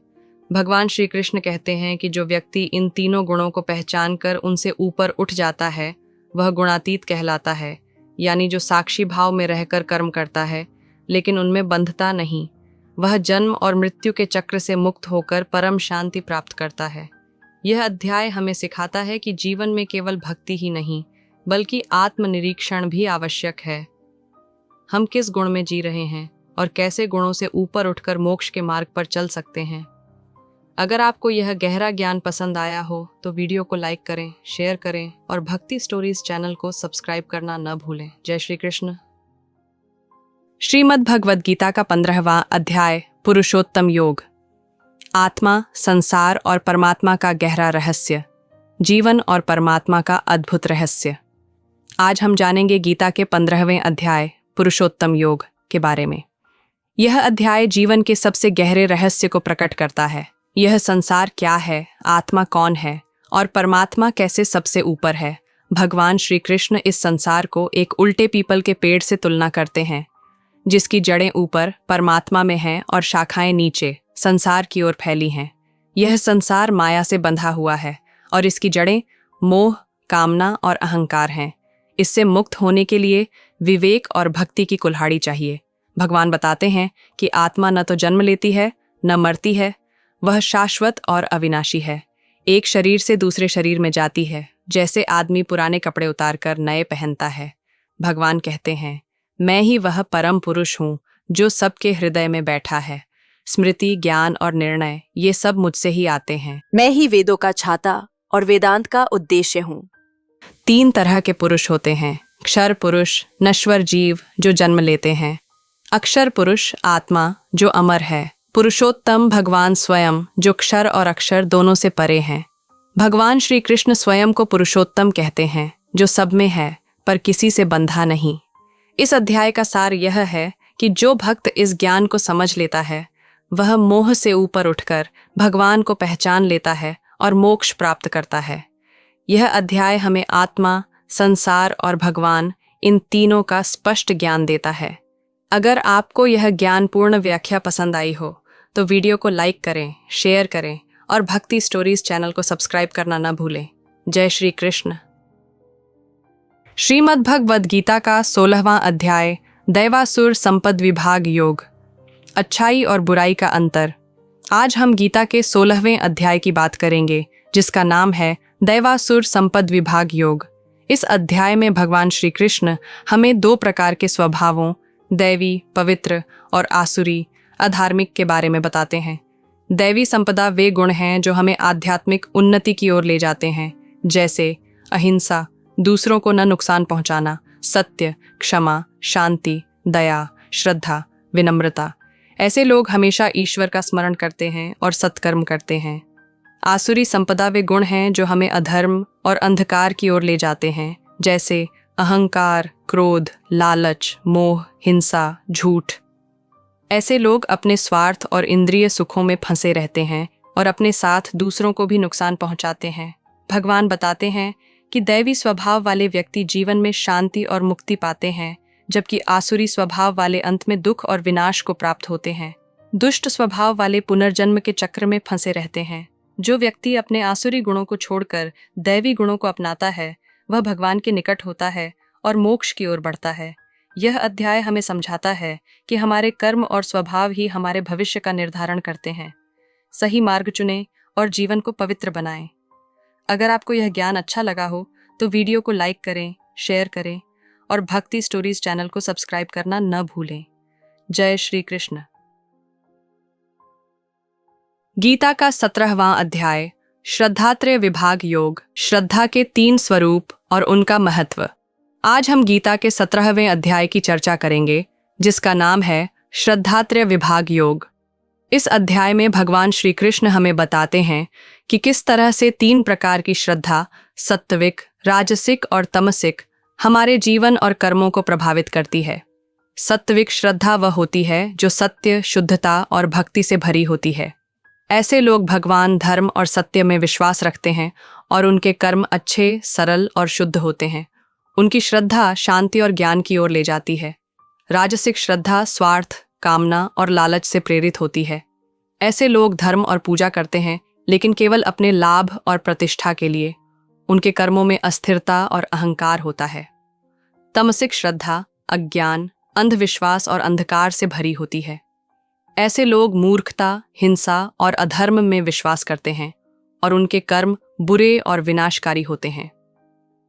Speaker 1: भगवान श्री कृष्ण कहते हैं कि जो व्यक्ति इन तीनों गुणों को पहचान कर उनसे ऊपर उठ जाता है वह गुणातीत कहलाता है, यानी जो साक्षी भाव में रहकर कर्म करता है लेकिन उनमें बंधता नहीं। वह जन्म और मृत्यु के चक्र से मुक्त होकर परम शांति प्राप्त करता है। यह अध्याय हमें सिखाता है कि जीवन में केवल भक्ति ही नहीं बल्कि आत्मनिरीक्षण भी आवश्यक है। हम किस गुण में जी रहे हैं और कैसे गुणों से ऊपर उठकर मोक्ष के मार्ग पर चल सकते हैं। अगर आपको यह गहरा ज्ञान पसंद आया हो तो वीडियो को लाइक करें, शेयर करें और भक्ति स्टोरीज चैनल को सब्सक्राइब करना न भूलें। जय श्री कृष्ण। श्रीमद् भगवद गीता का 15वां अध्याय पुरुषोत्तम योग। आत्मा, संसार और परमात्मा का गहरा रहस्य, जीवन और परमात्मा का अद्भुत रहस्य। आज हम जानेंगे गीता के 15वें अध्याय पुरुषोत्तम योग के बारे में। यह अध्याय जीवन के सबसे गहरे रहस्य को प्रकट करता है। यह संसार क्या है, आत्मा कौन है और परमात्मा कैसे सबसे ऊपर है। भगवान श्री कृष्ण इस संसार को एक उल्टे पीपल के पेड़ से तुलना करते हैं, जिसकी जड़ें ऊपर परमात्मा में हैं और शाखाएं नीचे संसार की ओर फैली हैं। यह संसार माया से बंधा हुआ है और इसकी जड़ें मोह, कामना और अहंकार हैं। इससे मुक्त होने के लिए विवेक और भक्ति की कुल्हाड़ी चाहिए। भगवान बताते हैं कि आत्मा न तो जन्म लेती है न मरती है, वह शाश्वत और अविनाशी है। एक शरीर से दूसरे शरीर में जाती है, जैसे आदमी पुराने कपड़े उतारकर नए पहनता है। भगवान कहते हैं, मैं ही वह परम पुरुष हूँ जो सबके हृदय में बैठा है। स्मृति, ज्ञान और निर्णय ये सब मुझसे ही आते हैं।
Speaker 3: मैं ही वेदों का छाता और वेदांत का उद्देश्य हूँ।
Speaker 1: 3 तरह के पुरुष होते हैं, क्षर पुरुष, नश्वर जीव जो जन्म लेते हैं, अक्षर पुरुष आत्मा जो अमर है, पुरुषोत्तम भगवान स्वयं जो क्षर और अक्षर दोनों से परे हैं। भगवान श्री कृष्ण स्वयं को पुरुषोत्तम कहते हैं, जो सब में है पर किसी से बंधा नहीं। इस अध्याय का सार यह है कि जो भक्त इस ज्ञान को समझ लेता है वह मोह से ऊपर उठकर भगवान को पहचान लेता है और मोक्ष प्राप्त करता है। यह अध्याय हमें आत्मा, संसार और भगवान इन तीनों का स्पष्ट ज्ञान देता है। अगर आपको यह ज्ञानपूर्ण व्याख्या पसंद आई हो तो वीडियो को लाइक करें, शेयर करें और भक्ति स्टोरीज चैनल को सब्सक्राइब करना न भूलें। जय श्री कृष्ण। श्रीमद् भगवद गीता का 16वां अध्याय दैवासुर संपद विभाग योग, अच्छाई और बुराई का अंतर। आज हम गीता के 16वें अध्याय की बात करेंगे, जिसका नाम है दैवासुर संपद विभाग योग। इस अध्याय में भगवान श्री कृष्ण हमें 2 प्रकार के स्वभावों, दैवी पवित्र और आसुरी अधार्मिक के बारे में बताते हैं। दैवी संपदा वे गुण हैं जो हमें आध्यात्मिक उन्नति की ओर ले जाते हैं, जैसे अहिंसा, दूसरों को न नुकसान पहुंचाना, सत्य, क्षमा, शांति, दया, श्रद्धा, विनम्रता। ऐसे लोग हमेशा ईश्वर का स्मरण करते हैं और सत्कर्म करते हैं। आसुरी संपदा वे गुण हैं जो हमें अधर्म और अंधकार की ओर ले जाते हैं, जैसे अहंकार, क्रोध, लालच, मोह, हिंसा, झूठ। ऐसे लोग अपने स्वार्थ और इंद्रिय सुखों में फंसे रहते हैं और अपने साथ दूसरों को भी नुकसान पहुंचाते हैं। भगवान बताते हैं कि दैवी स्वभाव वाले व्यक्ति जीवन में शांति और मुक्ति पाते हैं, जबकि आसुरी स्वभाव वाले अंत में दुख और विनाश को प्राप्त होते हैं। दुष्ट स्वभाव वाले पुनर्जन्म के चक्र में फंसे रहते हैं। जो व्यक्ति अपने आसुरी गुणों को छोड़कर दैवी गुणों को अपनाता है, वह भगवान के निकट होता है और मोक्ष की ओर बढ़ता है। यह अध्याय हमें समझाता है कि हमारे कर्म और स्वभाव ही हमारे भविष्य का निर्धारण करते हैं। सही मार्ग चुनें और जीवन को पवित्र बनाएं। अगर आपको यह ज्ञान अच्छा लगा हो तो वीडियो को लाइक करें, शेयर करें और भक्ति स्टोरीज चैनल को सब्सक्राइब करना न भूलें। जय श्री कृष्ण। गीता का 17वां अध्याय, श्रद्धात्रय विभाग योग, श्रद्धा के 3 स्वरूप और उनका महत्व। आज हम गीता के 17वें अध्याय की चर्चा करेंगे, जिसका नाम है श्रद्धात्रय विभाग योग। इस अध्याय में भगवान श्री कृष्ण हमें बताते हैं कि किस तरह से 3 प्रकार की श्रद्धा, सात्विक, राजसिक और तमसिक, हमारे जीवन और कर्मों को प्रभावित करती है। सात्विक श्रद्धा वह होती है जो सत्य, शुद्धता और भक्ति से भरी होती है। ऐसे लोग भगवान, धर्म और सत्य में विश्वास रखते हैं और उनके कर्म अच्छे, सरल और शुद्ध होते हैं। उनकी श्रद्धा शांति और ज्ञान की ओर ले जाती है। राजसिक श्रद्धा स्वार्थ, कामना और लालच से प्रेरित होती है। ऐसे लोग धर्म और पूजा करते हैं, लेकिन केवल अपने लाभ और प्रतिष्ठा के लिए। उनके कर्मों में अस्थिरता और अहंकार होता है। तमसिक श्रद्धा अज्ञान, अंधविश्वास और अंधकार से भरी होती है। ऐसे लोग मूर्खता, हिंसा और अधर्म में विश्वास करते हैं और उनके कर्म बुरे और विनाशकारी होते हैं।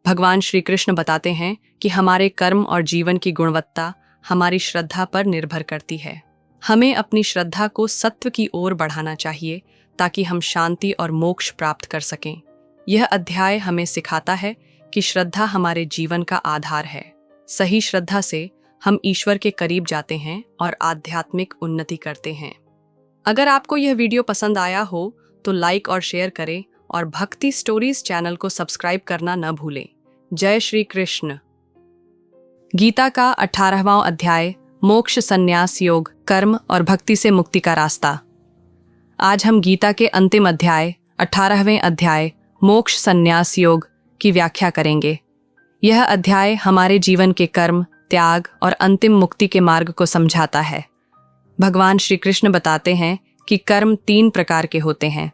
Speaker 1: भगवान श्री कृष्ण बताते हैं कि हमारे कर्म और जीवन की गुणवत्ता हमारी श्रद्धा पर निर्भर करती है। हमें अपनी श्रद्धा को सत्व की ओर बढ़ाना चाहिए ताकि हम शांति और मोक्ष प्राप्त कर सकें। यह अध्याय हमें सिखाता है कि श्रद्धा हमारे जीवन का आधार है। सही श्रद्धा से हम ईश्वर के करीब जाते हैं और आध्यात्मिक उन्नति करते हैं। अगर आपको यह वीडियो पसंद आया हो तो लाइक और शेयर करें और भक्ति स्टोरीज चैनल को सब्सक्राइब करना न भूलें। जय श्री कृष्ण। गीता का 18वां अध्याय, मोक्ष संन्यास योग, कर्म और भक्ति से मुक्ति का रास्ता। आज हम गीता के अंतिम अध्याय 18वें अध्याय, मोक्ष संन्यास योग की व्याख्या करेंगे। यह अध्याय हमारे जीवन के कर्म, त्याग और अंतिम मुक्ति के मार्ग को समझाता है। भगवान श्री कृष्ण बताते हैं कि कर्म 3 प्रकार के होते हैं।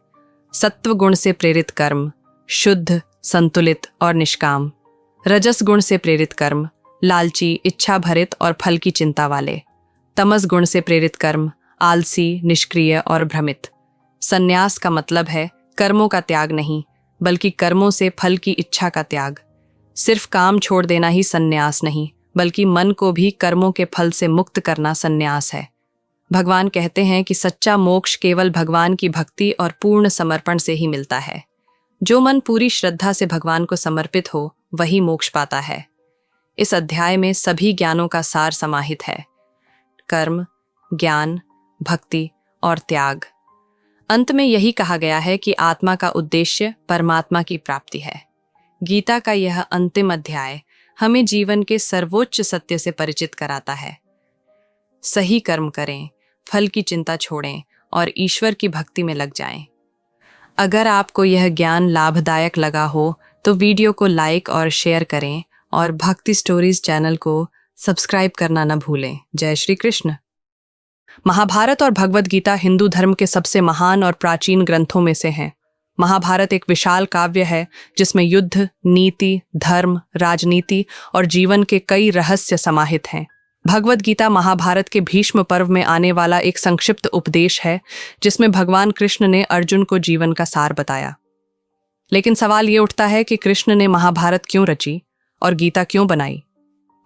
Speaker 1: सत्व गुण से प्रेरित कर्म, शुद्ध, संतुलित और निष्काम। रजस गुण से प्रेरित कर्म, लालची, इच्छा भरित और फल की चिंता वाले। तमस गुण से प्रेरित कर्म, आलसी, निष्क्रिय और भ्रमित। संन्यास का मतलब है कर्मों का त्याग नहीं, बल्कि कर्मों से फल की इच्छा का त्याग। सिर्फ काम छोड़ देना ही संन्यास नहीं, बल्कि मन को भी कर्मों के फल से मुक्त करना संन्यास है। भगवान कहते हैं कि सच्चा मोक्ष केवल भगवान की भक्ति और पूर्ण समर्पण से ही मिलता है। जो मन पूरी श्रद्धा से भगवान को समर्पित हो, वही मोक्ष पाता है। इस अध्याय में सभी ज्ञानों का सार समाहित है: कर्म, ज्ञान, भक्ति और त्याग। अंत में यही कहा गया है कि आत्मा का उद्देश्य परमात्मा की प्राप्ति है। गीता का यह अंतिम अध्याय हमें जीवन के सर्वोच्च सत्य से परिचित कराता है। सही कर्म करें, फल की चिंता छोड़ें और ईश्वर की भक्ति में लग जाएं। अगर आपको यह ज्ञान लाभदायक लगा हो तो वीडियो को लाइक और शेयर करें और भक्ति स्टोरीज चैनल को सब्सक्राइब करना न भूलें। जय श्री कृष्ण। महाभारत और भगवद गीता हिंदू धर्म के सबसे महान और प्राचीन ग्रंथों में से हैं। महाभारत एक विशाल काव्य है जिसमें युद्ध, नीति, धर्म, राजनीति और जीवन के कई रहस्य समाहित हैं। भगवद गीता महाभारत के भीष्म पर्व में आने वाला एक संक्षिप्त उपदेश है जिसमें भगवान कृष्ण ने अर्जुन को जीवन का सार बताया। लेकिन सवाल ये उठता है कि कृष्ण ने महाभारत क्यों रची और गीता क्यों बनाई।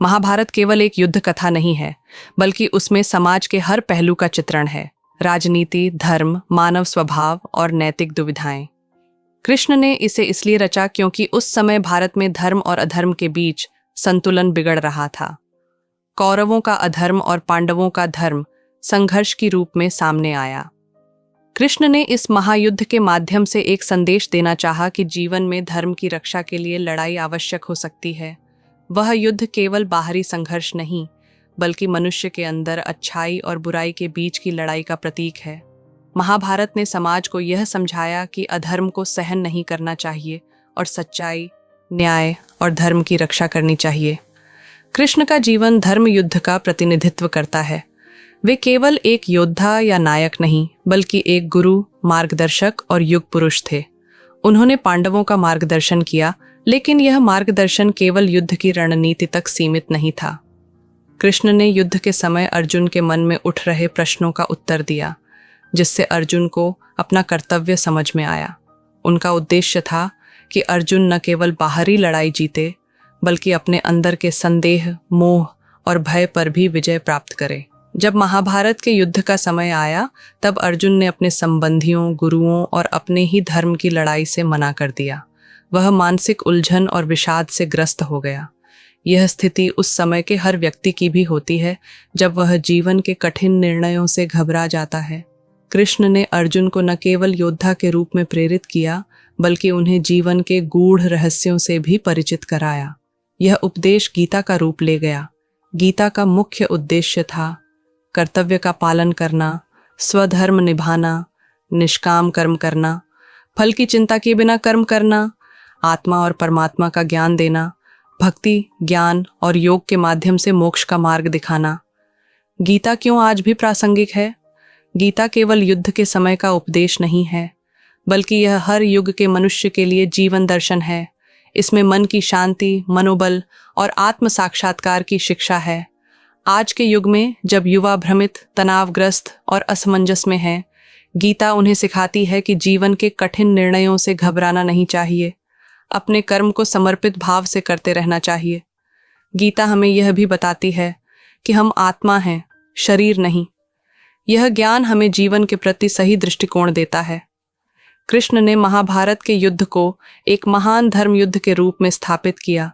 Speaker 1: महाभारत केवल एक युद्ध कथा नहीं है, बल्कि उसमें समाज के हर पहलू का चित्रण है। राजनीति, धर्म, मानव स्वभाव और नैतिक दुविधाएं। कृष्ण ने इसे इसलिए रचा क्योंकि उस समय भारत में धर्म और अधर्म के बीच संतुलन बिगड़ रहा था। कौरवों का अधर्म और पांडवों का धर्म संघर्ष की रूप में सामने आया। कृष्ण ने इस महायुद्ध के माध्यम से एक संदेश देना चाहा कि जीवन में धर्म की रक्षा के लिए लड़ाई आवश्यक हो सकती है। वह युद्ध केवल बाहरी संघर्ष नहीं, बल्कि मनुष्य के अंदर अच्छाई और बुराई के बीच की लड़ाई का प्रतीक है। महाभारत ने समाज को यह समझाया कि अधर्म को सहन नहीं करना चाहिए और सच्चाई, न्याय और धर्म की रक्षा करनी चाहिए। कृष्ण का जीवन धर्म युद्ध का प्रतिनिधित्व करता है। वे केवल एक योद्धा या नायक नहीं, बल्कि एक गुरु, मार्गदर्शक और युग पुरुष थे। उन्होंने पांडवों का मार्गदर्शन किया, लेकिन यह मार्गदर्शन केवल युद्ध की रणनीति तक सीमित नहीं था। कृष्ण ने युद्ध के समय अर्जुन के मन में उठ रहे प्रश्नों का उत्तर दिया, जिससे अर्जुन को अपना कर्तव्य समझ में आया। उनका उद्देश्य था कि अर्जुन न केवल बाहरी लड़ाई जीते, बल्कि अपने अंदर के संदेह, मोह और भय पर भी विजय प्राप्त करे। जब महाभारत के युद्ध का समय आया, तब अर्जुन ने अपने संबंधियों, गुरुओं और अपने ही धर्म की लड़ाई से मना कर दिया। वह मानसिक उलझन और विषाद से ग्रस्त हो गया। यह स्थिति उस समय के हर व्यक्ति की भी होती है, जब वह जीवन के कठिन निर्णयों से घबरा जाता है। कृष्ण ने अर्जुन को न केवल योद्धा के रूप में प्रेरित किया, बल्कि उन्हें जीवन के गूढ़ रहस्यों से भी परिचित कराया। यह उपदेश गीता का रूप ले गया। गीता का मुख्य उद्देश्य था कर्तव्य का पालन करना, स्वधर्म निभाना, निष्काम कर्म करना, फल की चिंता किए बिना कर्म करना, आत्मा और परमात्मा का ज्ञान देना, भक्ति, ज्ञान और योग के माध्यम से मोक्ष का मार्ग दिखाना। गीता क्यों आज भी प्रासंगिक है? गीता केवल युद्ध के समय का उपदेश नहीं है, बल्कि यह हर युग के मनुष्य के लिए जीवन दर्शन है। इसमें मन की शांति, मनोबल और आत्म साक्षात्कार की शिक्षा है। आज के युग में जब युवा भ्रमित, तनावग्रस्त और असमंजस में हैं, गीता उन्हें सिखाती है कि जीवन के कठिन निर्णयों से घबराना नहीं चाहिए। अपने कर्म को समर्पित भाव से करते रहना चाहिए। गीता हमें यह भी बताती है कि हम आत्मा हैं, शरीर नहीं। यह ज्ञान हमें जीवन के प्रति सही दृष्टिकोण देता है। कृष्ण ने महाभारत के युद्ध को एक महान धर्म युद्ध के रूप में स्थापित किया,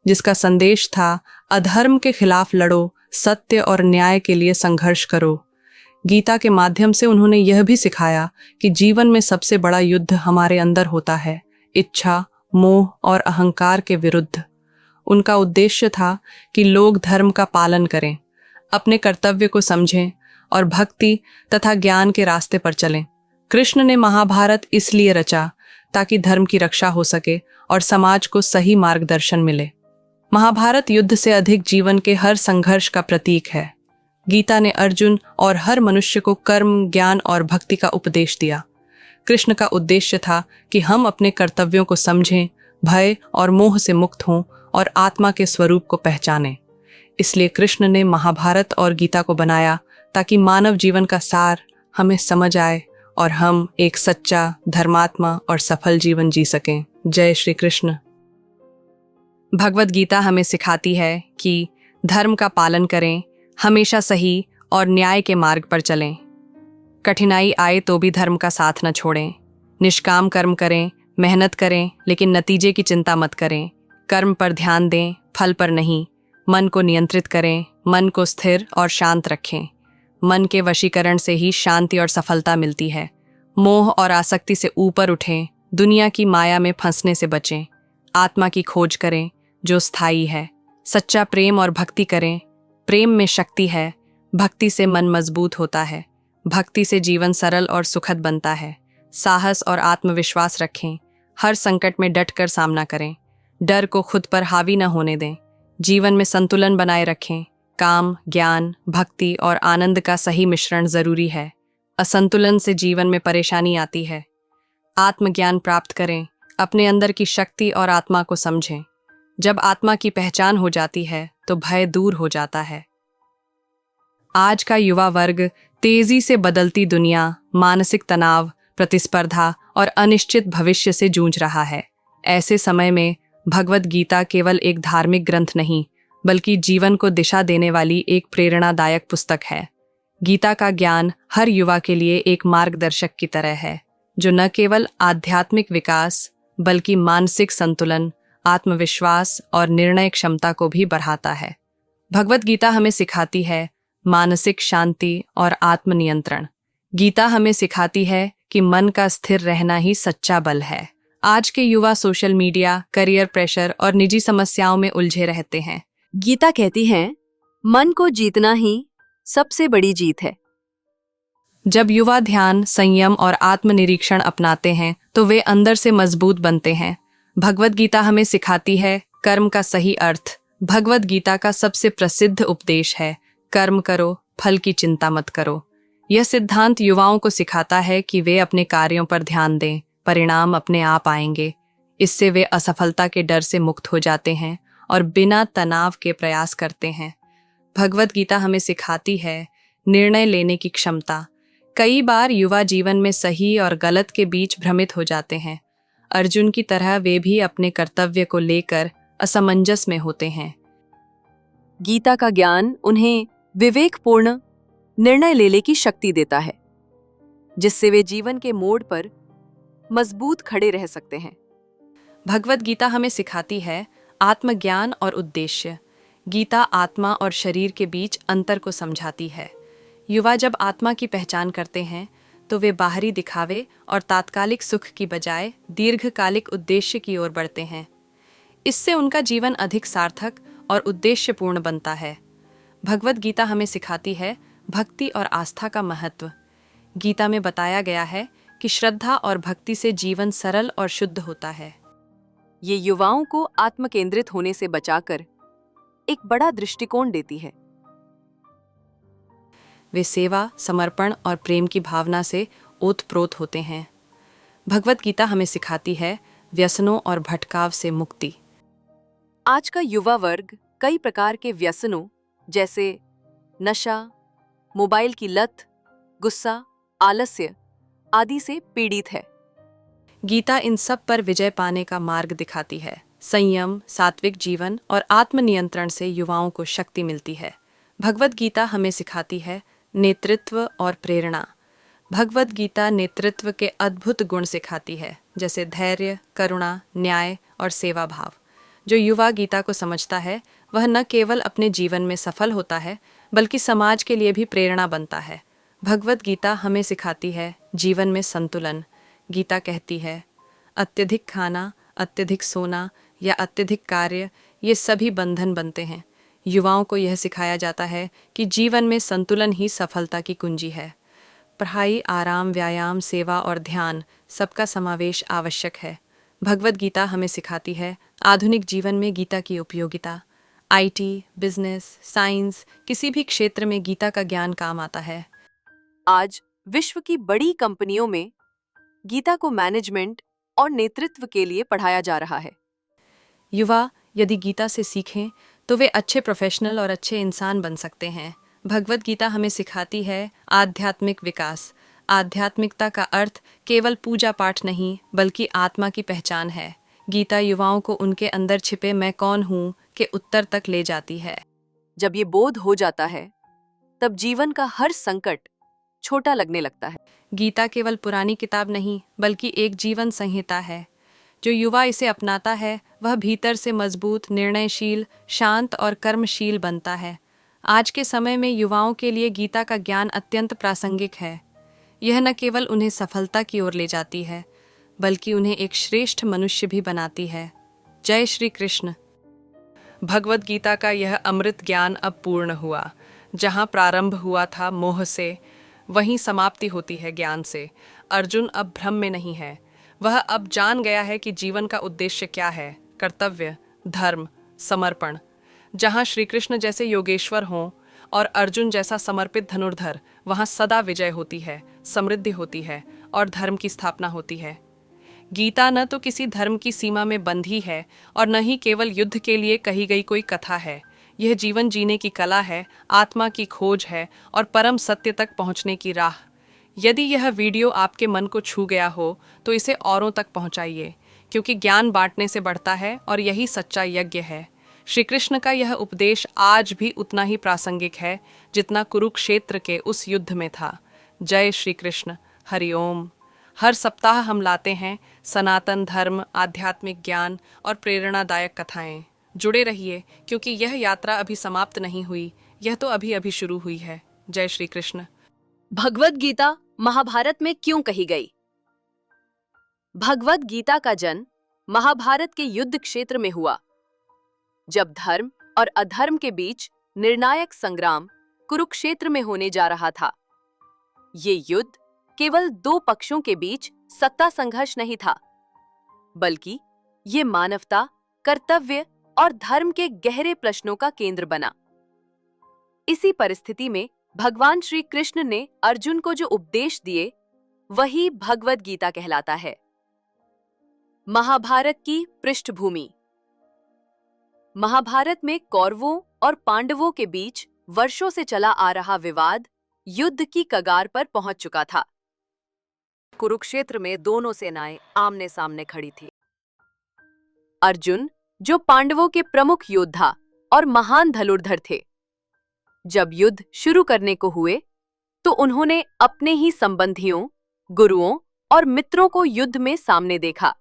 Speaker 1: जिसका संदेश था अधर्म के खिलाफ लड़ो, सत्य और न्याय के लिए संघर्ष करो। गीता के माध्यम से उन्होंने यह भी सिखाया कि जीवन में सबसे बड़ा युद्ध हमारे अंदर होता है, इच्छा, मोह और अहंकार के विरुद्ध। उनका उद्देश्य था कि लोग धर्म का पालन करें, अपने कर्तव्य को समझें और भक्ति तथा ज्ञान के रास्ते पर चलें। कृष्ण ने महाभारत इसलिए रचा ताकि धर्म की रक्षा हो सके और समाज को सही मार्गदर्शन मिले। महाभारत युद्ध से अधिक जीवन के हर संघर्ष का प्रतीक है। गीता ने अर्जुन और हर मनुष्य को कर्म, ज्ञान और भक्ति का उपदेश दिया। कृष्ण का उद्देश्य था कि हम अपने कर्तव्यों को समझें, भय और मोह से मुक्त हों और आत्मा के स्वरूप को पहचानें। इसलिए कृष्ण ने महाभारत और गीता को बनाया ताकि मानव जीवन का सार हमें समझ आए और हम एक सच्चा, धर्मात्मा और सफल जीवन जी सकें। जय श्री कृष्ण। भगवत गीता हमें सिखाती है कि धर्म का पालन करें, हमेशा सही और न्याय के मार्ग पर चलें। कठिनाई आए तो भी धर्म का साथ न छोड़ें। निष्काम कर्म करें, मेहनत करें, लेकिन नतीजे की चिंता मत करें। कर्म पर ध्यान दें, फल पर नहीं। मन को नियंत्रित करें, मन को स्थिर और शांत रखें। मन के वशीकरण से ही शांति और सफलता मिलती है। मोह और आसक्ति से ऊपर उठें, दुनिया की माया में फंसने से बचें। आत्मा की खोज करें जो स्थायी है। सच्चा प्रेम और भक्ति करें। प्रेम में शक्ति है, भक्ति से मन मजबूत होता है। भक्ति से जीवन सरल और सुखद बनता है। साहस और आत्मविश्वास रखें, हर संकट में डटकर सामना करें। डर को खुद पर हावी न होने दें। जीवन में संतुलन बनाए रखें। काम, ज्ञान, भक्ति और आनंद का सही मिश्रण जरूरी है। असंतुलन से जीवन में परेशानी आती है। आत्मज्ञान प्राप्त करें, अपने अंदर की शक्ति और आत्मा को समझें। जब आत्मा की पहचान हो जाती है तो भय दूर हो जाता है। आज का युवा वर्ग तेजी से बदलती दुनिया, मानसिक तनाव, प्रतिस्पर्धा और अनिश्चित भविष्य से जूझ रहा है। ऐसे समय में भगवद गीता केवल एक धार्मिक ग्रंथ नहीं, बल्कि जीवन को दिशा देने वाली एक प्रेरणादायक पुस्तक है। गीता का ज्ञान हर युवा के लिए एक मार्गदर्शक की तरह है, जो न केवल आध्यात्मिक विकास बल्कि मानसिक संतुलन, आत्मविश्वास और निर्णय क्षमता को भी बढ़ाता है। भगवद गीता हमें सिखाती है मानसिक शांति और आत्मनियंत्रण। गीता हमें सिखाती है कि मन का स्थिर रहना ही सच्चा बल है। आज के युवा सोशल मीडिया, करियर प्रेशर और निजी समस्याओं में उलझे रहते हैं।
Speaker 3: गीता कहती है, मन को जीतना ही सबसे बड़ी जीत है।
Speaker 1: जब युवा ध्यान, संयम और आत्मनिरीक्षण अपनाते हैं तो वे अंदर से मजबूत बनते हैं। भगवद गीता हमें सिखाती है कर्म का सही अर्थ। भगवद गीता का सबसे प्रसिद्ध उपदेश है, कर्म करो, फल की चिंता मत करो। यह सिद्धांत युवाओं को सिखाता है कि वे अपने कार्यों पर ध्यान दें, परिणाम अपने आप आएंगे। इससे वे असफलता के डर से मुक्त हो जाते हैं और बिना तनाव के प्रयास करते हैं। भगवद गीता हमें सिखाती है निर्णय लेने की क्षमता। कई बार युवा जीवन में सही और गलत के बीच भ्रमित हो जाते हैं। अर्जुन की तरह वे भी अपने कर्तव्य को लेकर असमंजस में होते हैं।
Speaker 3: गीता का ज्ञान उन्हें विवेकपूर्ण निर्णय लेने की शक्ति देता है, जिससे वे जीवन के मोड़ पर मजबूत खड़े रह सकते हैं।
Speaker 1: भगवद गीता हमें सिखाती है आत्मज्ञान और उद्देश्य। गीता आत्मा और शरीर के बीच अंतर को समझाती है। युवा जब आत्मा की पहचान करते हैं तो वे बाहरी दिखावे और तात्कालिक सुख की बजाय दीर्घकालिक उद्देश्य की ओर बढ़ते हैं। इससे उनका जीवन अधिक सार्थक और उद्देश्यपूर्ण बनता है। भगवद गीता हमें सिखाती है भक्ति और आस्था का महत्व। गीता में बताया गया है कि श्रद्धा और भक्ति से जीवन सरल और शुद्ध होता है।
Speaker 3: ये युवाओं को आत्मकेंद्रित होने से बचाकर एक बड़ा दृष्टिकोण देती है।
Speaker 1: वे सेवा, समर्पण और प्रेम की भावना से ओतप्रोत होते हैं। भगवद गीता हमें सिखाती है व्यसनों और भटकाव से मुक्ति।
Speaker 3: आज का युवा वर्ग कई प्रकार के व्यसनों जैसे नशा, मोबाइल की लत, गुस्सा, आलस्य आदि से पीड़ित है।
Speaker 1: गीता इन सब पर विजय पाने का मार्ग दिखाती है। संयम, सात्विक जीवन और आत्मनियंत्रण से युवाओं को शक्ति मिलती है। भगवद गीता हमें सिखाती है नेतृत्व और प्रेरणा। भगवद गीता नेतृत्व के अद्भुत गुण सिखाती है, जैसे धैर्य, करुणा, न्याय और सेवा भाव। जो युवा गीता को समझता है वह न केवल अपने जीवन में सफल होता है, बल्कि समाज के लिए भी प्रेरणा बनता है। भगवद गीता हमें सिखाती है जीवन में संतुलन। गीता कहती है अत्यधिक खाना, अत्यधिक सोना या अत्यधिक कार्य, ये सभी बंधन बनते हैं। युवाओं को यह सिखाया जाता है कि जीवन में संतुलन ही सफलता की कुंजी है। पढ़ाई, आराम, व्यायाम, सेवा और ध्यान सबका समावेश आवश्यक है। भगवद गीता हमें सिखाती है आधुनिक जीवन में गीता की उपयोगिता। आईटी, बिजनेस, साइंस, किसी भी क्षेत्र में गीता का ज्ञान काम आता है।
Speaker 3: आज विश्व की बड़ी कंपनियों में गीता को मैनेजमेंट और नेतृत्व के लिए पढ़ाया जा रहा है।
Speaker 1: युवा यदि गीता से सीखें तो वे अच्छे प्रोफेशनल और अच्छे इंसान बन सकते हैं। भगवद गीता हमें सिखाती है आध्यात्मिक विकास। आध्यात्मिकता का अर्थ केवल पूजा पाठ नहीं, बल्कि आत्मा की पहचान है। गीता युवाओं को उनके अंदर छिपे मैं कौन हूँ के उत्तर तक ले जाती है।
Speaker 3: जब ये बोध हो जाता है, तब जीवन का हर संकट छोटा लगने लगता है।
Speaker 1: गीता केवल पुरानी किताब नहीं, बल्कि एक जीवन संहिता है। जो युवा इसे अपनाता है वह भीतर से मजबूत, निर्णयशील, शांत और कर्मशील बनता है। आज के समय में युवाओं के लिए गीता का ज्ञान अत्यंत प्रासंगिक है। यह न केवल उन्हें सफलता की ओर ले जाती है, बल्कि उन्हें एक श्रेष्ठ मनुष्य भी बनाती है। जय श्री कृष्ण। भगवद गीता का यह अमृत ज्ञान अब पूर्ण हुआ। जहाँ प्रारंभ हुआ था मोह से, वहीं समाप्ति होती है ज्ञान से। अर्जुन अब भ्रम में नहीं है। वह अब जान गया है कि जीवन का उद्देश्य क्या है, कर्तव्य, धर्म, समर्पण। जहाँ श्री कृष्ण जैसे योगेश्वर हों और अर्जुन जैसा समर्पित धनुर्धर, वहाँ सदा विजय होती है, समृद्धि होती है और धर्म की स्थापना होती है। गीता न तो किसी धर्म की सीमा में बंधी है और न ही केवल युद्ध के लिए कही गई कोई कथा है। यह जीवन जीने की कला है, आत्मा की खोज है और परम सत्य तक पहुँचने की राह। यदि यह वीडियो आपके मन को छू गया हो तो इसे औरों तक पहुंचाइए, क्योंकि ज्ञान बांटने से बढ़ता है और यही सच्चा यज्ञ है। श्री कृष्ण का यह उपदेश आज भी उतना ही प्रासंगिक है जितना कुरुक्षेत्र के उस युद्ध में था। जय श्री कृष्ण। हरिओम। हर सप्ताह हम लाते हैं सनातन धर्म, आध्यात्मिक ज्ञान और प्रेरणादायक कथाएं। जुड़े रहिए, क्योंकि यह यात्रा अभी समाप्त नहीं हुई, यह तो अभी अभी शुरू हुई है। जय श्री कृष्ण।
Speaker 3: भगवत गीता महाभारत में क्यों कही गई? भगवत गीता का जन्म महाभारत के युद्ध क्षेत्र में हुआ, जब धर्म और अधर्म के बीच निर्णायक संग्राम कुरुक्षेत्र में होने जा रहा था। ये युद्ध केवल दो पक्षों के बीच सत्ता संघर्ष नहीं था, बल्कि ये मानवता, कर्तव्य और धर्म के गहरे प्रश्नों का केंद्र बना। इसी परिस्थिति में भगवान श्री कृष्ण ने अर्जुन को जो उपदेश दिए, वही भगवत गीता कहलाता है। महाभारत की पृष्ठभूमि। महाभारत में कौरवों और पांडवों के बीच वर्षों से चला आ रहा विवाद युद्ध की कगार पर पहुंच चुका था। कुरुक्षेत्र में दोनों सेनाएं आमने सामने खड़ी थी। अर्जुन, जो पांडवों के प्रमुख योद्धा और महान धनुर्धर थे, जब युद्ध शुरू करने को हुए तो उन्होंने अपने ही संबंधियों, गुरुओं और मित्रों को युद्ध में सामने देखा।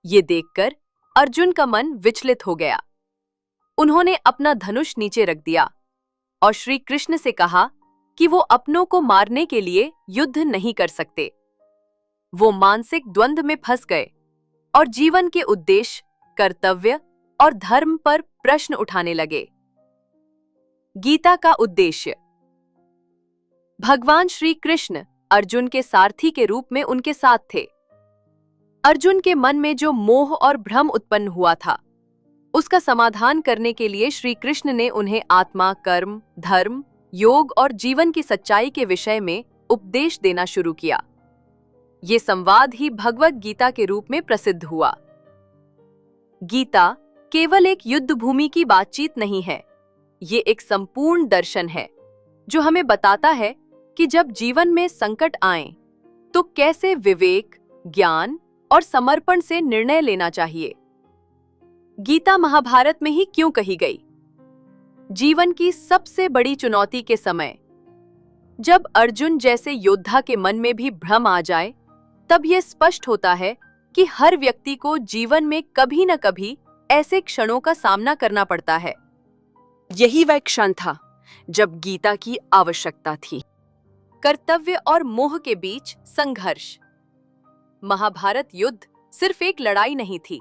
Speaker 3: ये देखकर अर्जुन का मन विचलित हो गया। उन्होंने अपना धनुष नीचे रख दिया और श्री कृष्ण से कहा कि वो अपनों को मारने के लिए युद्ध नहीं कर सकते। वो मानसिक द्वंद्व में फंस गए और जीवन के उद्देश्य, कर्तव्य और धर्म पर प्रश्न उठाने लगे। गीता का उद्देश्य। भगवान श्री कृष्ण अर्जुन के सारथी के रूप में उनके साथ थे। अर्जुन के मन में जो मोह और भ्रम उत्पन्न हुआ था, उसका समाधान करने के लिए श्री कृष्ण ने उन्हें आत्मा, कर्म, धर्म, योग और जीवन की सच्चाई के विषय में उपदेश देना शुरू किया। ये संवाद ही भगवत गीता के रूप में प्रसिद्ध हुआ। गीता केवल एक युद्ध भूमि की बातचीत नहीं है, ये एक संपूर्ण दर्शन है जो हमें बताता है कि जब जीवन में संकट आए तो कैसे विवेक, ज्ञान और समर्पण से निर्णय लेना चाहिए। गीता महाभारत में ही क्यों कही गई? जीवन की सबसे बड़ी चुनौती के समय, जब अर्जुन जैसे योद्धा के मन में भी भ्रम आ जाए, तब यह स्पष्ट होता है कि हर व्यक्ति को जीवन में कभी न कभी ऐसे क्षणों का सामना करना पड़ता है। यही वह क्षण था जब गीता की आवश्यकता थी। कर्तव्य और मोह के बीच संघर्ष। महाभारत युद्ध सिर्फ एक लड़ाई नहीं थी,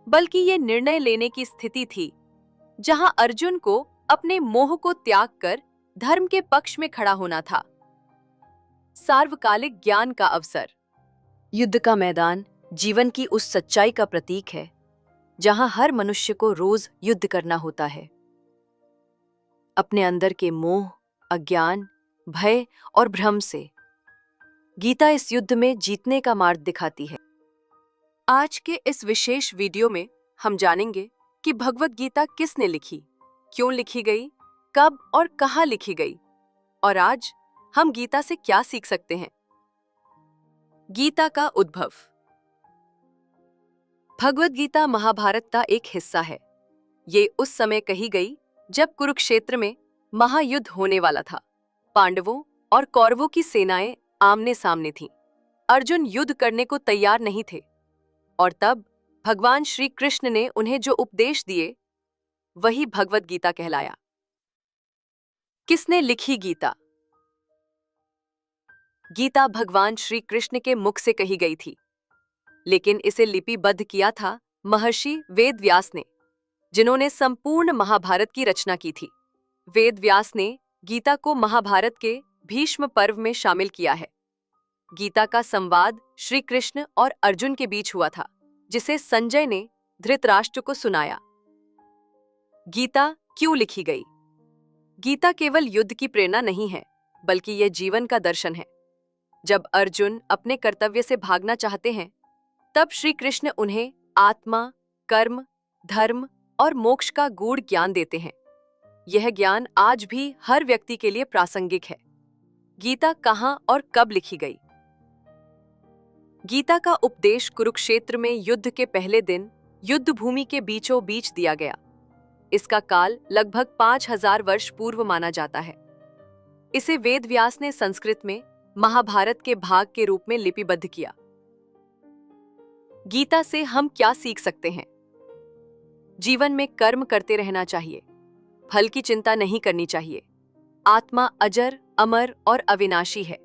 Speaker 3: बल्कि ये निर्णय लेने की स्थिति थी जहां अर्जुन को अपने मोह को त्याग कर धर्म के पक्ष में खड़ा होना था। सार्वकालिक ज्ञान का अवसर। युद्ध का मैदान जीवन की उस सच्चाई का प्रतीक है जहां हर मनुष्य को रोज युद्ध करना होता है, अपने अंदर के मोह, अज्ञान, भय और भ्रम से। गीता इस युद्ध में जीतने का मार्ग दिखाती है। आज के इस विशेष वीडियो में हम जानेंगे कि भगवत गीता किसने लिखी, क्यों लिखी गई, कब और कहाँ लिखी गई, और आज हम गीता से क्या सीख सकते हैं। गीता का उद्भव। भगवत गीता महाभारत का एक हिस्सा है। ये उस समय कही गई जब कुरुक्षेत्र में महायुद्ध होने वाला था। पांडवों और कौरवों की सेनाएं आमने सामने थीं। अर्जुन युद्ध करने को तैयार नहीं थे, और तब भगवान श्री कृष्ण ने उन्हें जो उपदेश दिए, वही भगवत गीता कहलाया। किसने लिखी गीता? गीता भगवान श्री कृष्ण के मुख से कही गई थी, लेकिन इसे लिपिबद्ध किया था महर्षि वेद व्यास ने, जिन्होंने संपूर्ण महाभारत की रचना की थी। वेद व्यास ने गीता को महाभारत के भीष्म पर्व में शामिल किया है। गीता का संवाद श्री कृष्ण और अर्जुन के बीच हुआ था, जिसे संजय ने धृतराष्ट्र को सुनाया। गीता क्यों लिखी गई? गीता केवल युद्ध की प्रेरणा नहीं है, बल्कि यह जीवन का दर्शन है। जब अर्जुन अपने कर्तव्य से भागना चाहते हैं, तब श्री कृष्ण उन्हें आत्मा, कर्म, धर्म और मोक्ष का गूढ़ ज्ञान देते हैं। यह ज्ञान आज भी हर व्यक्ति के लिए प्रासंगिक है। गीता कहाँ और कब लिखी गई? गीता का उपदेश कुरुक्षेत्र में युद्ध के पहले दिन युद्ध भूमि के बीचों बीच दिया गया। इसका काल लगभग 5000 वर्ष पूर्व माना जाता है। इसे वेद व्यास ने संस्कृत में महाभारत के भाग के रूप में लिपिबद्ध किया। गीता से हम क्या सीख सकते हैं? जीवन में कर्म करते रहना चाहिए, फल की चिंता नहीं करनी चाहिए। आत्मा अजर, अमर और अविनाशी है।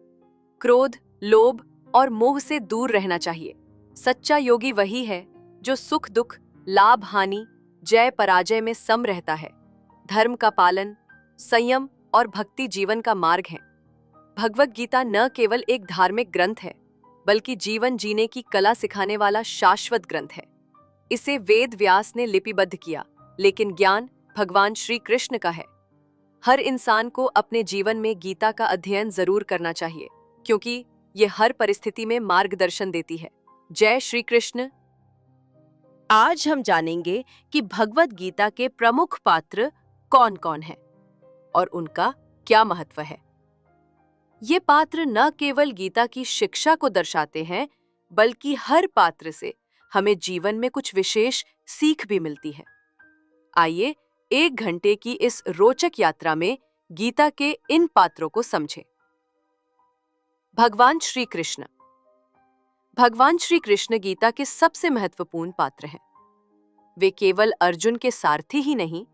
Speaker 3: क्रोध, लोभ और मोह से दूर रहना चाहिए। सच्चा योगी वही है जो सुख दुख, लाभ हानि, जय पराजय में सम रहता है। धर्म का पालन, संयम और भक्ति जीवन का मार्ग है। भगवद गीता न केवल एक धार्मिक ग्रंथ है, बल्कि जीवन जीने की कला सिखाने वाला शाश्वत ग्रंथ है। इसे वेद व्यास ने लिपिबद्ध किया, लेकिन ज्ञान भगवान श्री कृष्ण का है। हर इंसान को अपने जीवन में गीता का अध्ययन जरूर करना चाहिए, क्योंकि ये हर परिस्थिति में मार्गदर्शन देती है। जय श्री कृष्ण।
Speaker 4: आज हम जानेंगे कि भगवद गीता के प्रमुख पात्र कौन कौन हैं और उनका क्या महत्व है। ये पात्र न केवल गीता की शिक्षा को दर्शाते हैं, बल्कि हर पात्र से हमें जीवन में कुछ विशेष सीख भी मिलती है। आइए 1 घंटे की इस रोचक यात्रा में गीता के इन पात्रों को समझें। भगवान श्री कृष्ण। भगवान श्री कृष्ण गीता के सबसे महत्वपूर्ण पात्र हैं। वे केवल अर्जुन के सारथी ही नहीं,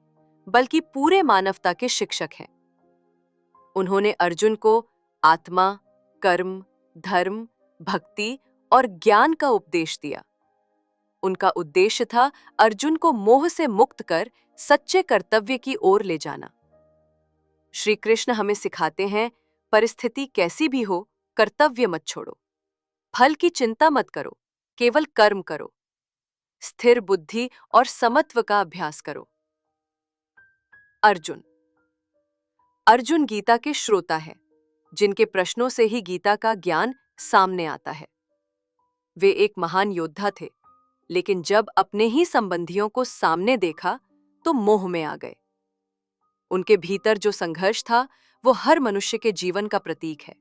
Speaker 4: बल्कि पूरे मानवता के शिक्षक हैं। उन्होंने अर्जुन को आत्मा, कर्म, धर्म, भक्ति और ज्ञान का उपदेश दिया। उनका उद्देश्य था अर्जुन को मोह से मुक्त कर सच्चे कर्तव्य की ओर ले जाना। श्री कृष्ण हमें सिखाते हैं, परिस्थिति कैसी भी हो, कर्तव्य मत छोड़ो। फल की चिंता मत करो, केवल कर्म करो। स्थिर बुद्धि और समत्व का अभ्यास करो। अर्जुन। अर्जुन गीता के श्रोता है, जिनके प्रश्नों से ही गीता का ज्ञान सामने आता है। वे एक महान योद्धा थे, लेकिन जब अपने ही संबंधियों को सामने देखा तो मोह में आ गए। उनके भीतर जो संघर्ष था, वो हर मनुष्य के जीवन का प्रतीक है।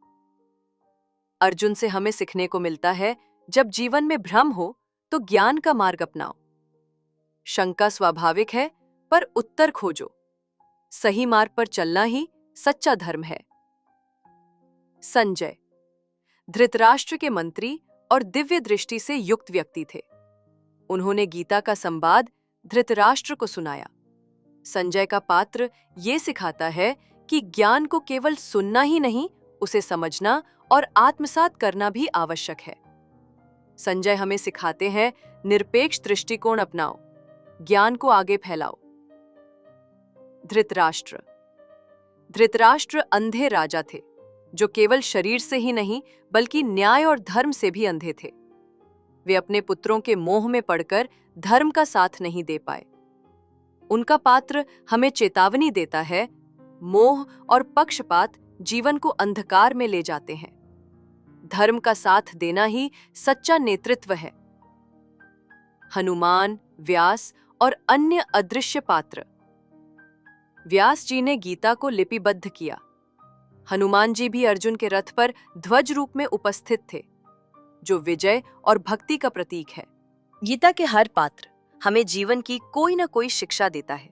Speaker 4: अर्जुन से हमें सीखने को मिलता है, जब जीवन में भ्रम हो तो ज्ञान का मार्ग अपनाओ। शंका स्वाभाविक है, पर उत्तर खोजो। सही मार्ग पर चलना ही सच्चा धर्म है। संजय। धृतराष्ट्र के मंत्री और दिव्य दृष्टि से युक्त व्यक्ति थे। उन्होंने गीता का संवाद धृतराष्ट्र को सुनाया। संजय का पात्र ये सिखाता है कि ज्ञान को केवल सुनना ही नहीं, उसे समझना और आत्मसात करना भी आवश्यक है। संजय हमें सिखाते हैं, निरपेक्ष दृष्टिकोण अपनाओ, ज्ञान को आगे फैलाओ। धृतराष्ट्र। धृतराष्ट्र अंधे राजा थे, जो केवल शरीर से ही नहीं, बल्कि न्याय और धर्म से भी अंधे थे। वे अपने पुत्रों के मोह में पड़कर धर्म का साथ नहीं दे पाए। उनका पात्र हमें चेतावनी देता है, मोह और पक्षपात जीवन को अंधकार में ले जाते हैं। धर्म का साथ देना ही सच्चा नेतृत्व है। हनुमान, व्यास और अन्य अदृश्य पात्र। व्यास जी ने गीता को लिपिबद्ध किया। हनुमान जी भी अर्जुन के रथ पर ध्वज रूप में उपस्थित थे, जो विजय और भक्ति का प्रतीक है। गीता के हर पात्र हमें जीवन की कोई न कोई शिक्षा देता है।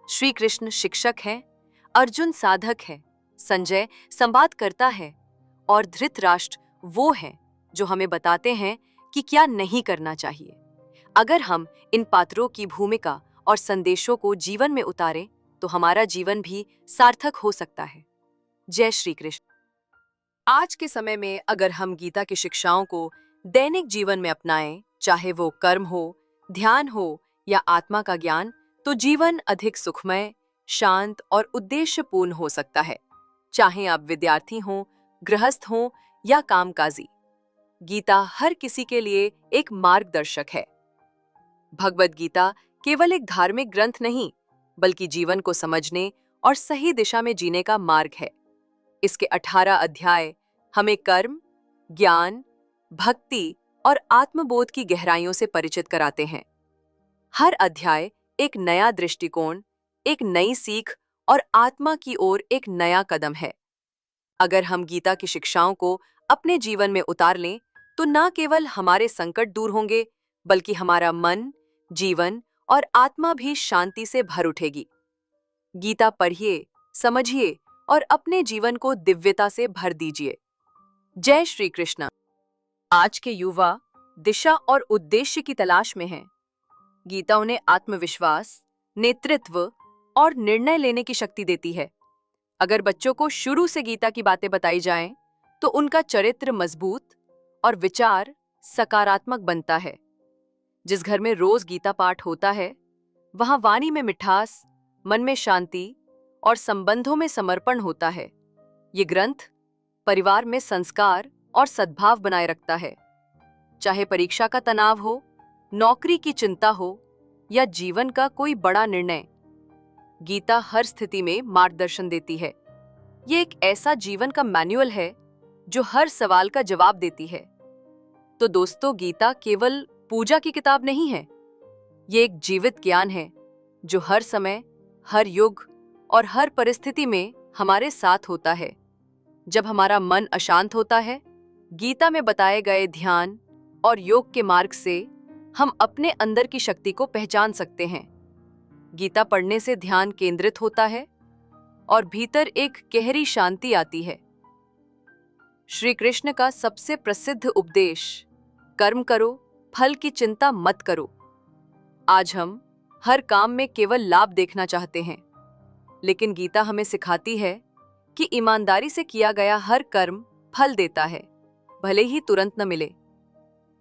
Speaker 4: श्री कृष्ण शिक्षक हैं, अर्जुन साधक है, संजय संवाद करता है और धृतराष्ट्र वो हैं जो हमें बताते हैं कि क्या नहीं करना चाहिए। अगर हम इन पात्रों की भूमिका और संदेशों को जीवन में उतारें, तो हमारा जीवन भी सार्थक हो सकता है। जय श्री कृष्ण। आज के समय में अगर हम गीता की शिक्षाओं को दैनिक जीवन में अपनाएं, चाहे वो कर्म हो, ध्यान हो या आत्मा का ज्ञान, तो जीवन अधिक सुखमय, शांत और उद्देश्यपूर्ण हो सकता है। चाहे आप विद्यार्थी हों, गृहस्थ हों या कामकाजी, गीता हर किसी के लिए एक मार्गदर्शक है। भगवद गीता केवल एक धार्मिक ग्रंथ नहीं, बल्कि जीवन को समझने और सही दिशा में जीने का मार्ग है। इसके 18 अध्याय हमें कर्म, ज्ञान, भक्ति और आत्मबोध की गहराइयों से परिचित कराते हैं। हर अध्याय एक नया दृष्टिकोण, एक नई सीख और आत्मा की ओर एक नया कदम है। अगर हम गीता की शिक्षाओं को अपने जीवन में उतार लें तो न केवल हमारे संकट दूर होंगे बल्कि हमारा मन, जीवन और आत्मा भी शांति से भर उठेगी। गीता पढ़िए, समझिए और अपने जीवन को दिव्यता से भर दीजिए। जय श्री कृष्ण। आज के युवा दिशा और उद्देश्य की तलाश में हैं। गीता उन्हें आत्मविश्वास, नेतृत्व और निर्णय लेने की शक्ति देती है। अगर बच्चों को शुरू से गीता की बातें बताई जाएं, तो उनका चरित्र मजबूत और विचार सकारात्मक बनता है। जिस घर में रोज गीता पाठ होता है, वहां वाणी में मिठास, मन में शांति और संबंधों में समर्पण होता है। ये ग्रंथ परिवार में संस्कार और सद्भाव बनाए रखता है। चाहे परीक्षा का तनाव हो, नौकरी की चिंता हो या जीवन का कोई बड़ा निर्णय, गीता हर स्थिति में मार्गदर्शन देती है। ये एक ऐसा जीवन का मैनुअल है जो हर सवाल का जवाब देती है। तो दोस्तों, गीता केवल पूजा की किताब नहीं है। ये एक जीवित ज्ञान है जो हर समय, हर युग और हर परिस्थिति में हमारे साथ होता है। जब हमारा मन अशांत होता है, गीता में बताए गए ध्यान और योग के मार्ग से हम अपने अंदर की शक्ति को पहचान सकते हैं। गीता पढ़ने से ध्यान केंद्रित होता है और भीतर एक गहरी शांति आती है। श्री कृष्ण का सबसे प्रसिद्ध उपदेश, कर्म करो, फल की चिंता मत करो। आज हम हर काम में केवल लाभ देखना चाहते हैं, लेकिन गीता हमें सिखाती है कि ईमानदारी से किया गया हर कर्म फल देता है, भले ही तुरंत न मिले।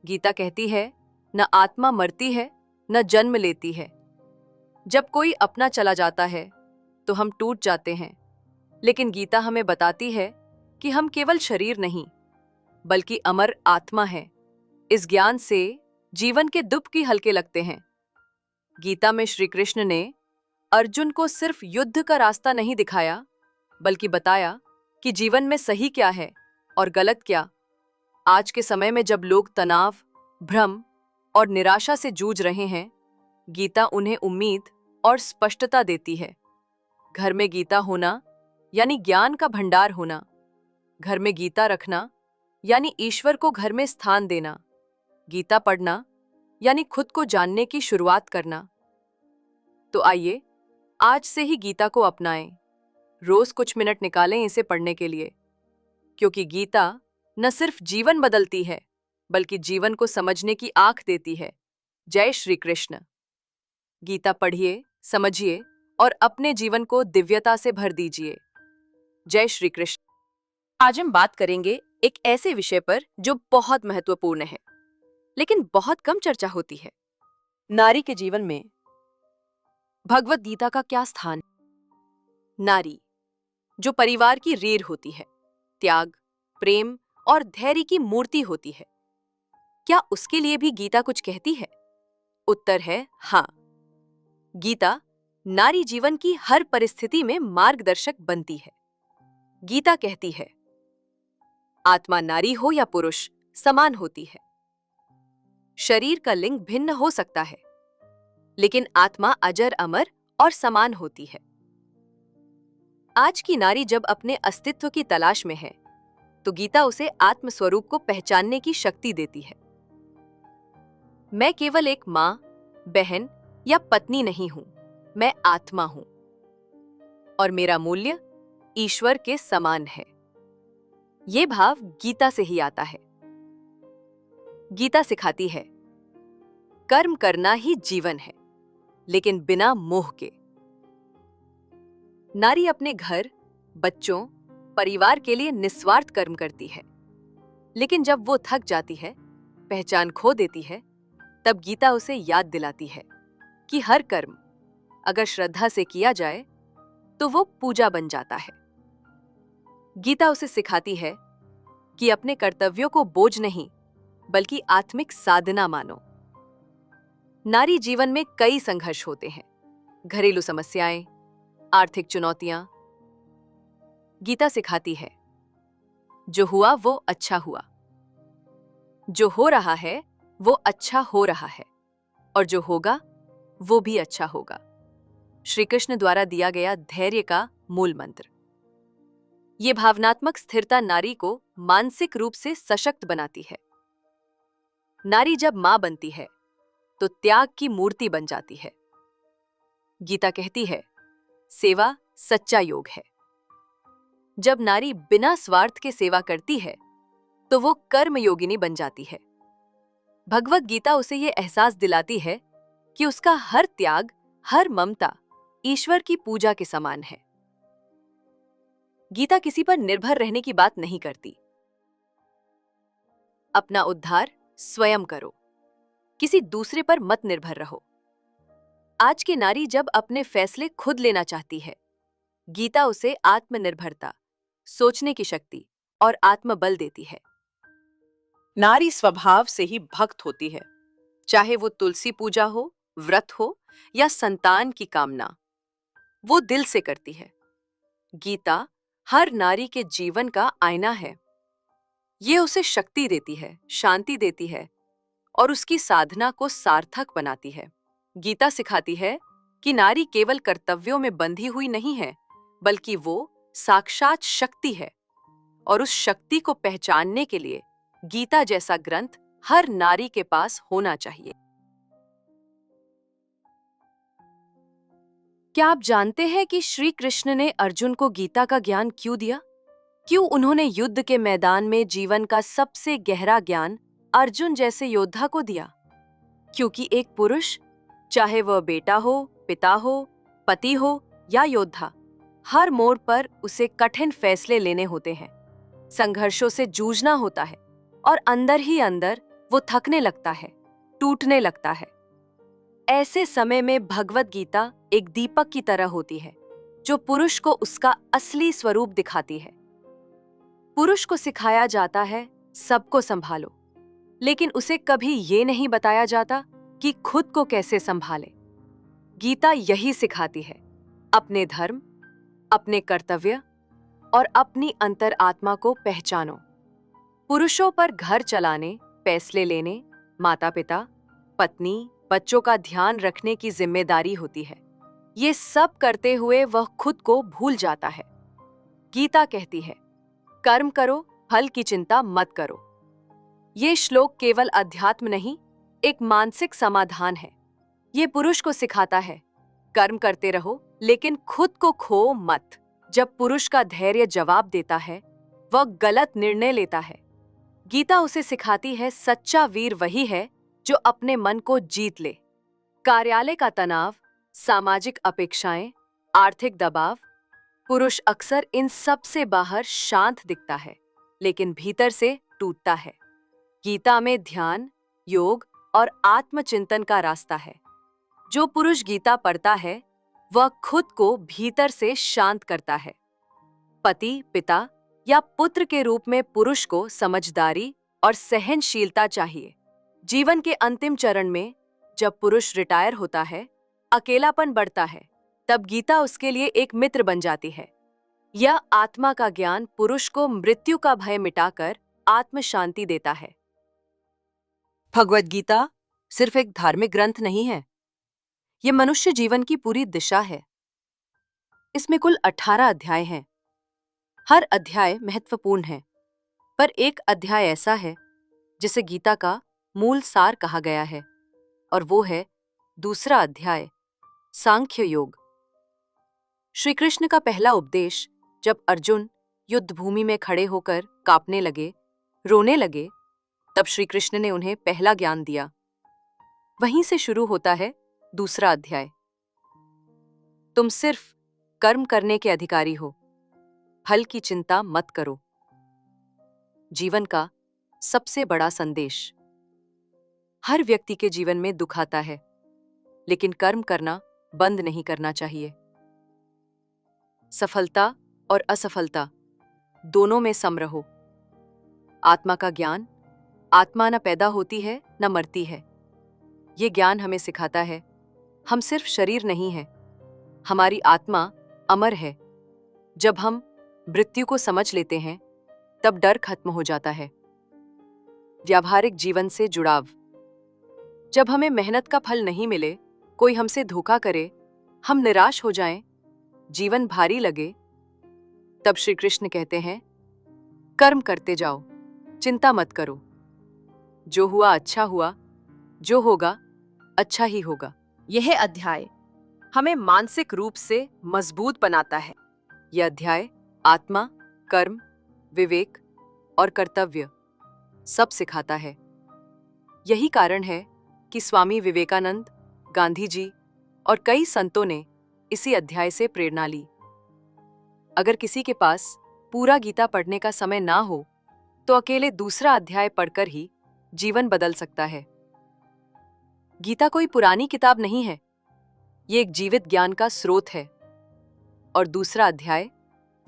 Speaker 4: गीता कहती है, न आत्मा मरती है, न जन्म लेती है। जब कोई अपना चला जाता है तो हम टूट जाते हैं, लेकिन गीता हमें बताती है कि हम केवल शरीर नहीं बल्कि अमर आत्मा है। इस ज्ञान से जीवन के दुख भी हल्के लगते हैं। गीता में श्री कृष्ण ने अर्जुन को सिर्फ युद्ध का रास्ता नहीं दिखाया, बल्कि बताया कि जीवन में सही क्या है और गलत क्या। आज के समय में जब लोग तनाव, भ्रम और निराशा से जूझ रहे हैं, गीता उन्हें उम्मीद और स्पष्टता देती है। घर में गीता होना यानी ज्ञान का भंडार होना। घर में गीता रखना यानी ईश्वर को घर में स्थान देना। गीता पढ़ना यानी खुद को जानने की शुरुआत करना। तो आइए आज से ही गीता को अपनाएं। रोज कुछ मिनट निकालें इसे पढ़ने के लिए, क्योंकि गीता न सिर्फ जीवन बदलती है बल्कि जीवन को समझने की आंख देती है। जय श्री कृष्ण। गीता पढ़िए, समझिए और अपने जीवन को दिव्यता से भर दीजिए। जय श्री कृष्ण। आज हम बात करेंगे एक ऐसे विषय पर जो बहुत महत्वपूर्ण है, लेकिन बहुत कम चर्चा होती है। नारी के जीवन में भगवत गीता का क्या स्थान? नारी जो परिवार की रीढ़ होती है, त्याग, प्रेम और धैर्य की मूर्ति होती है, क्या उसके लिए भी गीता कुछ कहती है? उत्तर है हाँ। गीता नारी जीवन की हर परिस्थिति में मार्गदर्शक बनती है। गीता कहती है, आत्मा नारी हो या पुरुष समान होती है। शरीर का लिंग भिन्न हो सकता है, लेकिन आत्मा अजर, अमर और समान होती है। आज की नारी जब अपने अस्तित्व की तलाश में है, तो गीता उसे आत्म स्वरूप को पहचानने की शक्ति देती है। मैं केवल एक मां, बहन या पत्नी नहीं हूं, मैं आत्मा हूं और मेरा मूल्य ईश्वर के समान है। ये भाव गीता से ही आता है। गीता सिखाती है, कर्म करना ही जीवन है, लेकिन बिना मोह के। नारी अपने घर, बच्चों, परिवार के लिए निस्वार्थ कर्म करती है, लेकिन जब वो थक जाती है, पहचान खो देती है, तब गीता उसे याद दिलाती है कि हर कर्म अगर श्रद्धा से किया जाए तो वो पूजा बन जाता है। गीता उसे सिखाती है कि अपने कर्तव्यों को बोझ नहीं बल्कि आत्मिक साधना मानो। नारी जीवन में कई संघर्ष होते हैं, घरेलू समस्याएं, आर्थिक चुनौतियां। गीता सिखाती है, जो हुआ वो अच्छा हुआ, जो हो रहा है वो अच्छा हो रहा है, और जो होगा वो भी अच्छा होगा। श्री कृष्ण द्वारा दिया गया धैर्य का मूल मंत्र। ये भावनात्मक स्थिरता नारी को मानसिक रूप से सशक्त बनाती है। नारी जब मां बनती है तो त्याग की मूर्ति बन जाती है। गीता कहती है, सेवा सच्चा योग है। जब नारी बिना स्वार्थ के सेवा करती है तो वो कर्म योगिनी बन जाती है। भगवत गीता उसे ये एहसास दिलाती है कि उसका हर त्याग, हर ममता ईश्वर की पूजा के समान है। गीता किसी पर निर्भर रहने की बात नहीं करती। अपना उद्धार स्वयं करो, किसी दूसरे पर मत निर्भर रहो। आज की नारी जब अपने फैसले खुद लेना चाहती है, गीता उसे आत्मनिर्भरता, सोचने की शक्ति और आत्मबल देती है।
Speaker 3: नारी स्वभाव से ही भक्त होती है, चाहे वो तुलसी पूजा हो, व्रत हो या संतान की कामना, वो दिल से करती है। गीता हर नारी के जीवन का आईना है। ये उसे शक्ति देती है, शांति देती है और उसकी साधना को सार्थक बनाती है। गीता सिखाती है कि नारी केवल कर्तव्यों में बंधी हुई नहीं है, बल्कि वो साक्षात शक्ति है और उस शक्ति को पहचानने के लिए गीता जैसा ग्रंथ हर नारी के पास होना चाहिए।
Speaker 4: क्या आप जानते हैं कि श्री कृष्ण ने अर्जुन को गीता का ज्ञान क्यों दिया? क्यों उन्होंने युद्ध के मैदान में जीवन का सबसे गहरा ज्ञान अर्जुन जैसे योद्धा को दिया? क्योंकि एक पुरुष, चाहे वह बेटा हो, पिता हो, पति हो या योद्धा, हर मोड़ पर उसे कठिन फैसले लेने होते हैं, संघर्षों से जूझना होता है और अंदर ही अंदर वो थकने लगता है, टूटने लगता है। ऐसे समय में भगवत गीता एक दीपक की तरह होती है, जो पुरुष को उसका असली स्वरूप दिखाती है। पुरुष को सिखाया जाता है सबको संभालो, लेकिन उसे कभी ये नहीं बताया जाता कि खुद को कैसे संभाले। गीता यही सिखाती है, अपने धर्म, अपने कर्तव्य और अपनी अंतरात्मा को पहचानो। पुरुषों पर घर चलाने, फैसले लेने, माता पिता, पत्नी, बच्चों का ध्यान रखने की जिम्मेदारी होती है। ये सब करते हुए वह खुद को भूल जाता है। गीता कहती है, कर्म करो, फल की चिंता मत करो। ये श्लोक केवल अध्यात्म नहीं, एक मानसिक समाधान है। ये पुरुष को सिखाता है, कर्म करते रहो लेकिन खुद को खो मत। जब पुरुष का धैर्य जवाब देता है, वह गलत निर्णय लेता है। गीता उसे सिखाती है, सच्चा वीर वही है जो अपने मन को जीत ले। कार्यालय का तनाव, सामाजिक अपेक्षाएं, आर्थिक दबाव, पुरुष अक्सर इन सब से बाहर शांत दिखता है, लेकिन भीतर से टूटता है। गीता में ध्यान, योग और आत्मचिंतन का रास्ता है। जो पुरुष गीता पढ़ता है, वह खुद को भीतर से शांत करता है। पति, पिता या पुत्र के रूप में पुरुष को समझदारी और सहनशीलता चाहिए। जीवन के अंतिम चरण में जब पुरुष रिटायर होता है, अकेलापन बढ़ता है, तब गीता उसके लिए एक मित्र बन जाती है। यह आत्मा का ज्ञान पुरुष को मृत्यु का भय मिटाकर आत्म शांति देता है।
Speaker 3: भगवत गीता सिर्फ एक धार्मिक ग्रंथ नहीं है, ये मनुष्य जीवन की पूरी दिशा है। इसमें कुल 18 अध्याय हैं। हर अध्याय महत्वपूर्ण है, पर एक अध्याय ऐसा है जिसे गीता का मूल सार कहा गया है, और वो है दूसरा अध्याय, सांख्य योग। श्री कृष्ण का पहला उपदेश जब अर्जुन युद्ध भूमि में खड़े होकर कांपने लगे, रोने लगे, तब श्री कृष्ण ने उन्हें पहला ज्ञान दिया। वहीं से शुरू होता है दूसरा अध्याय। तुम सिर्फ कर्म करने के अधिकारी हो, फल की चिंता मत करो। जीवन का सबसे बड़ा संदेश। हर व्यक्ति के जीवन में दुख आता है, लेकिन कर्म करना बंद नहीं करना चाहिए। सफलता और असफलता दोनों में सम रहो। आत्मा का ज्ञान, आत्मा न पैदा होती है न मरती है। ये ज्ञान हमें सिखाता है, हम सिर्फ शरीर नहीं हैं, हमारी आत्मा अमर है। जब हम मृत्यु को समझ लेते हैं, तब डर खत्म हो जाता है। व्यावहारिक जीवन से जुड़ाव। जब हमें मेहनत का फल नहीं मिले, कोई हमसे धोखा करे, हम निराश हो जाएं, जीवन भारी लगे,
Speaker 4: तब श्री कृष्ण कहते हैं, कर्म करते जाओ, चिंता मत करो। जो हुआ अच्छा हुआ, जो होगा अच्छा ही होगा।
Speaker 3: यह अध्याय हमें मानसिक रूप से मजबूत बनाता है।
Speaker 4: यह अध्याय आत्मा, कर्म, विवेक और कर्तव्य सब सिखाता है। यही कारण है कि स्वामी विवेकानंद, गांधी जी और कई संतों ने इसी अध्याय से प्रेरणा ली। अगर किसी के पास पूरा गीता पढ़ने का समय ना हो, तो अकेले दूसरा अध्याय पढ़कर ही जीवन बदल सकता है। गीता कोई पुरानी किताब नहीं है, ये एक जीवित ज्ञान का स्रोत है। और दूसरा अध्याय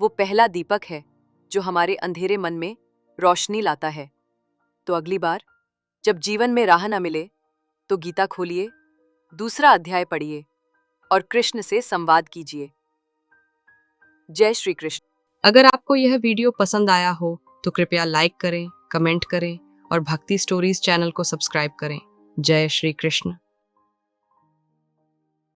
Speaker 4: वो पहला दीपक है जो हमारे अंधेरे मन में रोशनी लाता है। तो अगली बार जब जीवन में राह न मिले, तो गीता खोलिए, दूसरा अध्याय पढ़िए और कृष्ण से संवाद कीजिए। जय श्री कृष्ण।
Speaker 1: अगर आपको यह वीडियो पसंद आया हो तो कृपया लाइक करें, कमेंट करें और भक्ति स्टोरीज चैनल को सब्सक्राइब करें। जय श्री कृष्ण।